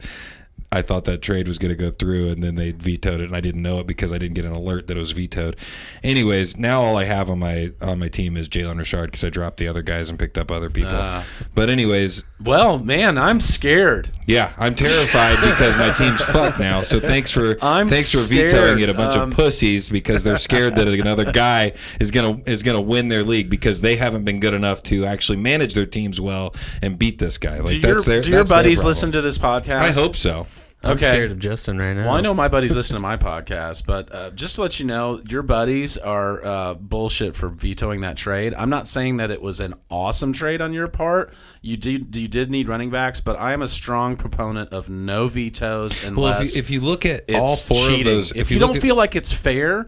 I thought that trade was going to go through, and then they vetoed it, and I didn't know it because I didn't get an alert that it was vetoed. Anyways, now all I have on my team is Jalen Richard because I dropped the other guys and picked up other people. But anyways, well, man, I'm scared. Yeah, I'm terrified because my team's fucked now. So thanks for vetoing it, a bunch of pussies, because they're scared that another guy is gonna win their league because they haven't been good enough to actually manage their teams well and beat this guy. Like do your buddies listen to this podcast? I hope so. I'm scared of Justin right now. Well, I know my buddies listen to my podcast, but just to let you know, your buddies are bullshit for vetoing that trade. I'm not saying that it was an awesome trade on your part. You did need running backs, but I am a strong proponent of no vetoes unless well, if you look at all 4 cheating. of those, if you don't feel like it's fair,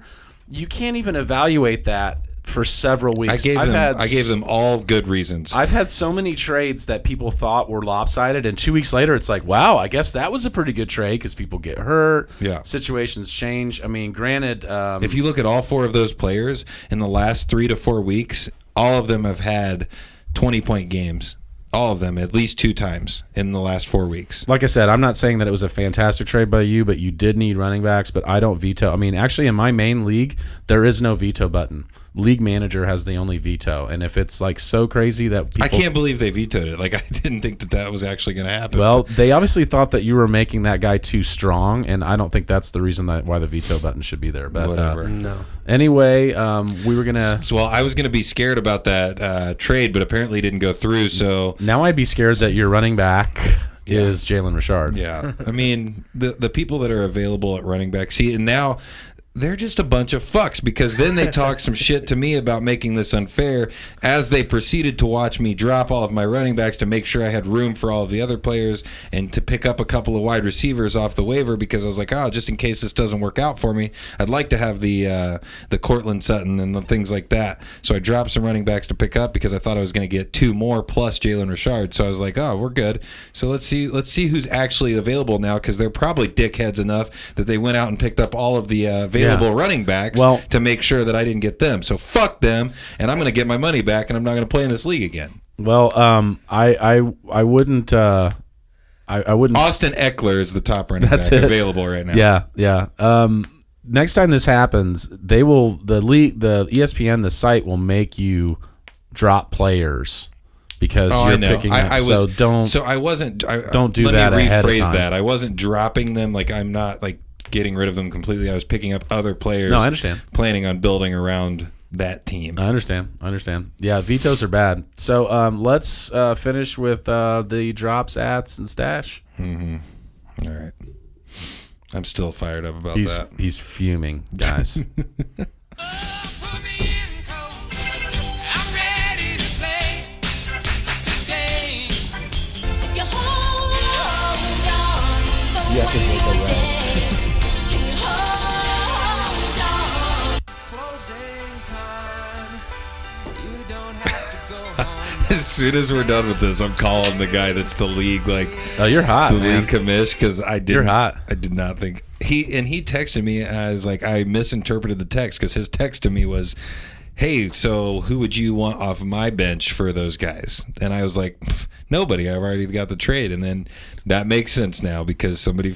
you can't even evaluate that for several weeks. I gave them all good reasons. I've had so many trades that people thought were lopsided, and 2 weeks later, it's like, wow, I guess that was a pretty good trade because people get hurt. Yeah. Situations change. I mean, granted. If you look at all 4 of those players in the last 3 to 4 weeks, all of them have had 20-point games. All of them, at least 2 times in the last 4 weeks. Like I said, I'm not saying that it was a fantastic trade by you, but you did need running backs, but I don't veto. I mean, actually, in my main league, there is no veto button. League manager has the only veto, and if it's like so crazy that people, I can't believe they vetoed it. Like I didn't think that was actually going to happen. Well, they obviously thought that you were making that guy too strong, and I don't think that's the reason why the veto button should be there. But whatever. No. Anyway, we were gonna. Well, I was gonna be scared about that trade, but apparently it didn't go through. So now I'd be scared that your running back is Jalen Richard. Yeah, I mean the people that are available at running back. See, and now they're just a bunch of fucks because then they talk some shit to me about making this unfair as they proceeded to watch me drop all of my running backs to make sure I had room for all of the other players and to pick up a couple of wide receivers off the waiver because I was like, oh, just in case this doesn't work out for me, I'd like to have the Cortland Sutton and the things like that. So I dropped some running backs to pick up because I thought I was going to get 2 more plus Jalen Richard. So I was like, oh, we're good. So let's see who's actually available now because they're probably dickheads enough that they went out and picked up all of the available running backs to make sure that I didn't get them. So fuck them, and I'm going to get my money back, and I'm not going to play in this league again. Well, I wouldn't. I wouldn't. Austin Eckler is the top running back available right now. Yeah. Next time this happens, the ESPN, the site will make you drop players because you're picking up. Don't do that ahead of time. Let me rephrase that. I wasn't dropping them. Like I'm not like getting rid of them completely. I was picking up other players. No, I understand. Planning on building around that team. I understand. Yeah, vetoes are bad. So let's finish with the drops, ats, and stash. Mm-hmm. All right. I'm still fired up about that. He's fuming, guys. You have to make a run. As soon as we're done with this, I'm calling the guy that's the league, like, oh, you're hot, the man. league commish, because you're hot. I did not think he texted me as like I misinterpreted the text because his text to me was, "Hey, so who would you want off my bench for those guys?" And I was like, nobody. I've already got the trade, and then that makes sense now because somebody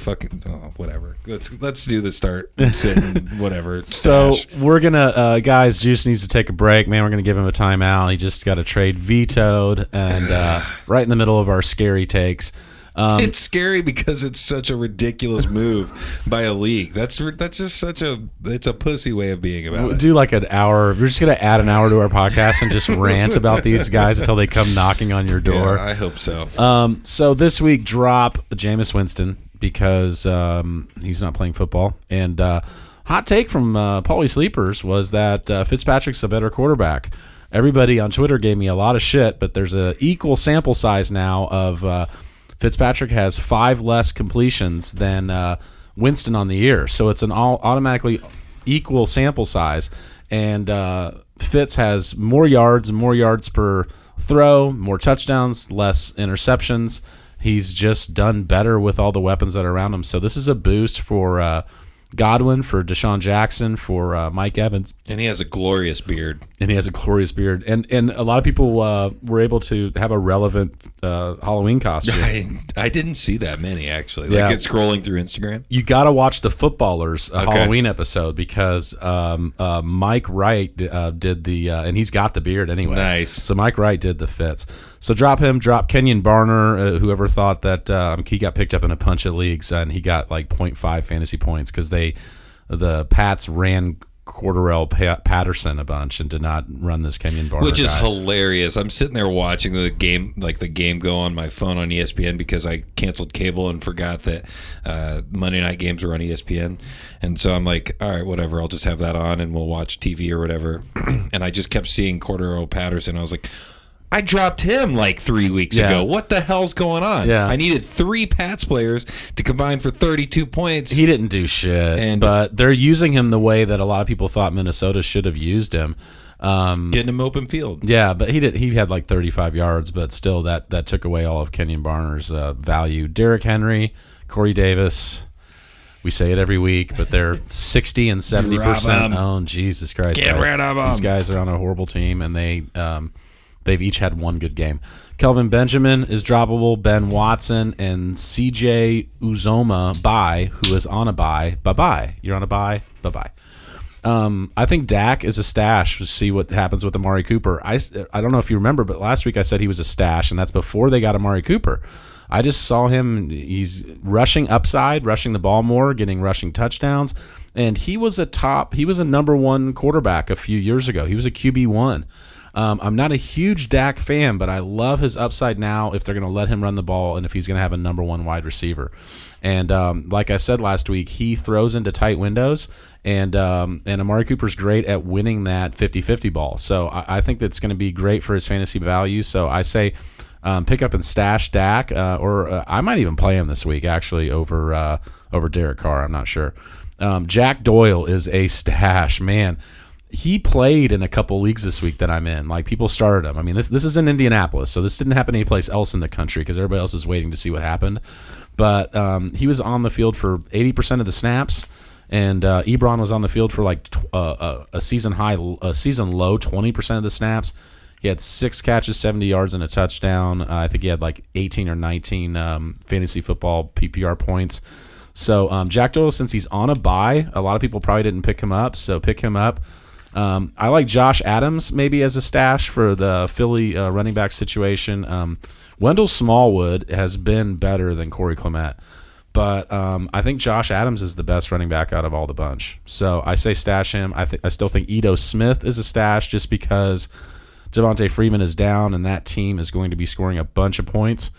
whatever. Let's do the start sitting whatever. So stash. we're gonna guys. Juice needs to take a break, man. We're gonna give him a timeout. He just got a trade vetoed, and right in the middle of our scary takes. It's scary because it's such a ridiculous move by a league. That's just it's a pussy way of being about We'll it. do like an hour. We're just going to add an hour to our podcast and just rant about these guys until they come knocking on your door. Yeah, I hope so. So this week, drop Jameis Winston because he's not playing football. And hot take from Paulie Sleepers was that Fitzpatrick's a better quarterback. Everybody on Twitter gave me a lot of shit, but there's an equal sample size now of Fitzpatrick has 5 less completions than Winston on the year. So it's an automatically equal sample size. And Fitz has more yards per throw, more touchdowns, less interceptions. He's just done better with all the weapons that are around him. So this is a boost for Godwin, for Deshaun Jackson, for Mike Evans. And he has a glorious beard. And a lot of people were able to have a relevant Halloween costume. I didn't see that many, actually. Yeah. Like, it's scrolling through Instagram. You got to watch the Footballers Halloween episode because Mike Wright did the and he's got the beard anyway. Nice. So Mike Wright did the Fitz. So drop him, drop Kenyon Barner, whoever thought that he got picked up in a bunch of leagues and he got like 0.5 fantasy points because the Pats ran Cordarrelle Patterson a bunch and did not run this Kenyon Barner Which is guy. hilarious. I'm sitting there watching the game go on my phone on ESPN because I canceled cable and forgot that Monday night games were on ESPN. And so I'm like, all right, whatever. I'll just have that on and we'll watch TV or whatever. And I just kept seeing Cordarrelle Patterson. I was like, I dropped him like 3 weeks ago. What the hell's going on? Yeah. I needed 3 Pats players to combine for 32 points. He didn't do shit, but they're using him the way that a lot of people thought Minnesota should have used him. Getting him open field. Yeah, but he had like 35 yards, but still that took away all of Kenyon Barner's value. Derrick Henry, Corey Davis, we say it every week, but they're 60 and 70% owned. Jesus Christ. Get rid of them. These guys are on a horrible team, and they've each had one good game. Kelvin Benjamin is droppable. Ben Watson and CJ Uzoma who is on a bye. Bye-bye. You're on a bye. Bye-bye. I think Dak is a stash. We'll see what happens with Amari Cooper. I don't know if you remember, but last week I said he was a stash, and that's before they got Amari Cooper. I just saw him. He's rushing upside, rushing the ball more, getting rushing touchdowns, and he was a number 1 quarterback a few years ago. He was a QB1. I'm not a huge Dak fan, but I love his upside now if they're going to let him run the ball and if he's going to have a number 1 wide receiver. And like I said last week, he throws into tight windows, and Amari Cooper's great at winning that 50-50 ball. So I think that's going to be great for his fantasy value. So I say pick up and stash Dak, or I might even play him this week, actually, over Derek Carr. I'm not sure. Jack Doyle is a stash, man. He played in a couple leagues this week that I'm in. Like, people started him. I mean, this is in Indianapolis, so this didn't happen anyplace else in the country because everybody else is waiting to see what happened. But he was on the field for 80% of the snaps, and Ebron was on the field for like a season low 20% of the snaps. He had 6 catches, 70 yards, and a touchdown. I think he had like 18 or 19 fantasy football PPR points. So Jack Doyle, since he's on a bye, a lot of people probably didn't pick him up, so pick him up. I like Josh Adams maybe as a stash for the Philly running back situation. Wendell Smallwood has been better than Corey Clement, but I think Josh Adams is the best running back out of all the bunch. So I say stash him. I still think Ito Smith is a stash just because Devontae Freeman is down and that team is going to be scoring a bunch of points.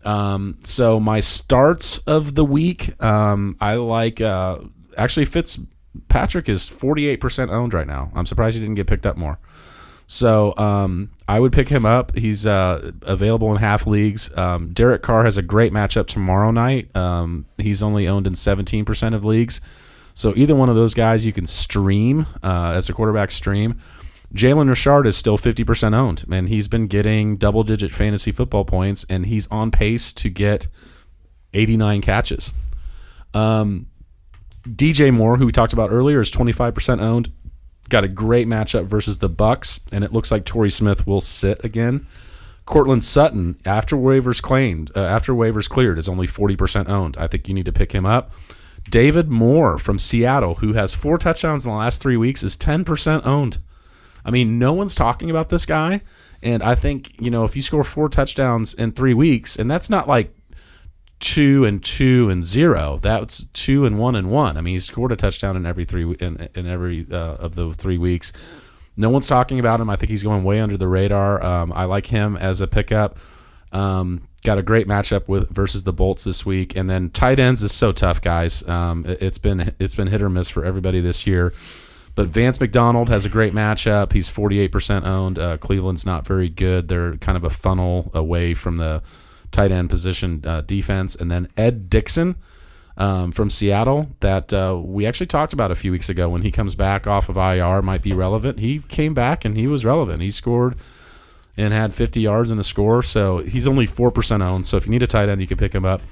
So my starts of the week, I like actually Fitzpatrick is 48% owned right now. I'm surprised he didn't get picked up more. So I would pick him up. He's available in half leagues. Derek Carr has a great matchup tomorrow night. He's only owned in 17% of leagues. So either one of those guys you can stream as a quarterback stream. Jalen Richard is still 50% owned, and he's been getting double-digit fantasy football points, and he's on pace to get 89 catches. DJ Moore, who we talked about earlier, is 25% owned. Got a great matchup versus the Bucks, and it looks like Torrey Smith will sit again. Cortland Sutton, after waivers cleared, is only 40% owned. I think you need to pick him up. David Moore from Seattle, who has 4 touchdowns in the last 3 weeks, is 10% owned. I mean, no one's talking about this guy, and I think, if you score 4 touchdowns in 3 weeks, and that's not like 2-2-0. That's 2-1-1. I mean, he scored a touchdown in every of the 3 weeks. No one's talking about him. I think he's going way under the radar. I like him as a pickup. Got a great matchup versus the Bolts this week, and then tight ends is so tough, guys. It's been hit or miss for everybody this year. But Vance McDonald has a great matchup. He's 48% owned. Cleveland's not very good. They're kind of a funnel away from the tight end position defense. And then Ed Dixon from Seattle that we actually talked about a few weeks ago. When he comes back off of IR, might be relevant. He came back and he was relevant. He scored and had 50 yards and a score. So he's only 4% owned. So if you need a tight end, you can pick him up.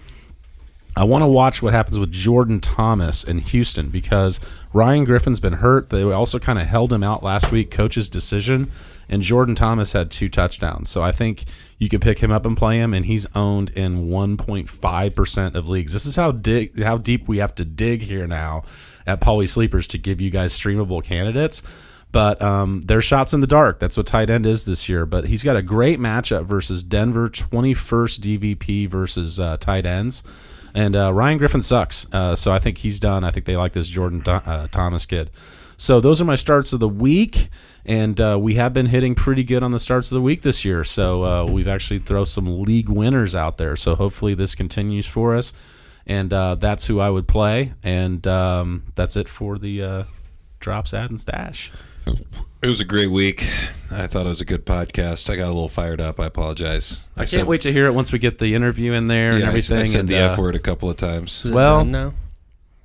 I want to watch what happens with Jordan Thomas in Houston because Ryan Griffin's been hurt. They also kind of held him out last week, coach's decision, and Jordan Thomas had 2 touchdowns. So I think you could pick him up and play him, and he's owned in 1.5% of leagues. This is how deep we have to dig here now at Paulie Sleepers to give you guys streamable candidates. But there's shots in the dark. That's what tight end is this year. But he's got a great matchup versus Denver, 21st DVP versus tight ends. And Ryan Griffin sucks, so I think he's done. I think they like this Jordan Thomas kid. So those are my starts of the week, and we have been hitting pretty good on the starts of the week this year. So we've actually thrown some league winners out there. So hopefully this continues for us, and that's who I would play. And that's it for the Drops, Ad, and Stash. It was a great week. I thought it was a good podcast. I got a little fired up. I apologize. I can't wait to hear it once we get the interview in there and everything. I said the F word a couple of times. Well, no,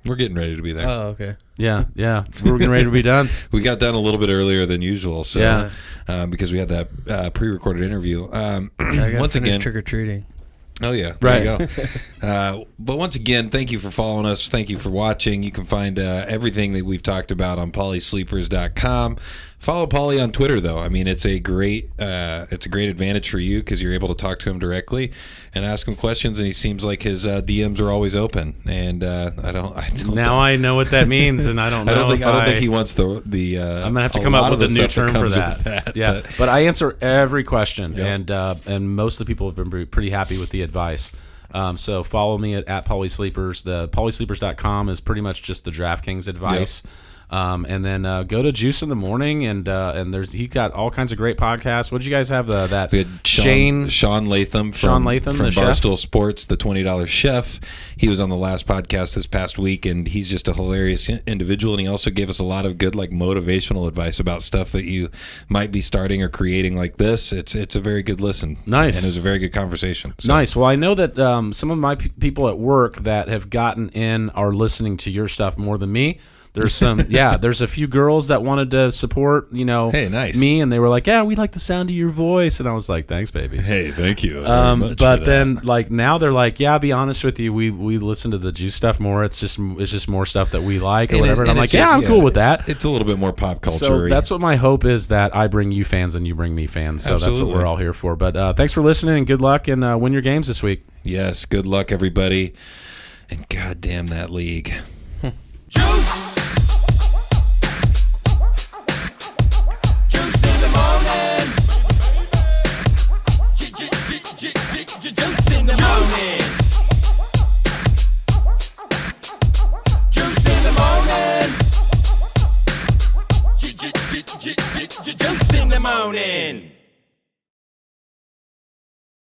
we're getting ready to be there. Oh, okay. Yeah, we're getting ready to be done. We got done a little bit earlier than usual, so yeah. Because we had that pre-recorded interview. I got once again, trick or treating. Oh, yeah. There you go. But once again, thank you for following us. Thank you for watching. You can find everything that we've talked about on pauliesleepers.com. Follow Paulie on Twitter, though. I mean, it's a great advantage for you because you're able to talk to him directly and ask him questions, and he seems like his DMs are always open. And I don't. Now I know what that means, and I don't know. I don't think he wants the. I'm gonna have to come up with a new term for that. Yeah, but I answer every question, and most of the people have been pretty happy with the advice. So follow me at Paulie Sleepers. The pauliesleepers.com is pretty much just the DraftKings advice. Yep. And then go to Juice in the Morning, and he got all kinds of great podcasts. What did you guys have? We had Sean Latham from Barstool chef? Sports, the $20 Chef. He was on the last podcast this past week, and he's just a hilarious individual. And he also gave us a lot of good motivational advice about stuff that you might be starting or creating like this. It's a very good listen. Nice, and it was a very good conversation. So. Nice. Well, I know that some of my people at work that have gotten in are listening to your stuff more than me. There's some, there's a few girls that wanted to support, hey, nice. me, and they were like, yeah, we like the sound of your voice. And I was like, thanks, baby. Hey, thank you very much but then, now they're like, yeah, I'll be honest with you, we listen to the Juice stuff more. It's just more stuff that we like or whatever. And I'm like, I'm cool with that. It's a little bit more pop culture. So that's what my hope is, that I bring you fans and you bring me fans. So Absolutely. That's what we're all here for. But thanks for listening, and good luck, and win your games this week. Yes, good luck, everybody. And goddamn that league. Juice! Juice in the morning. Juice in the morning. Juice in the morning.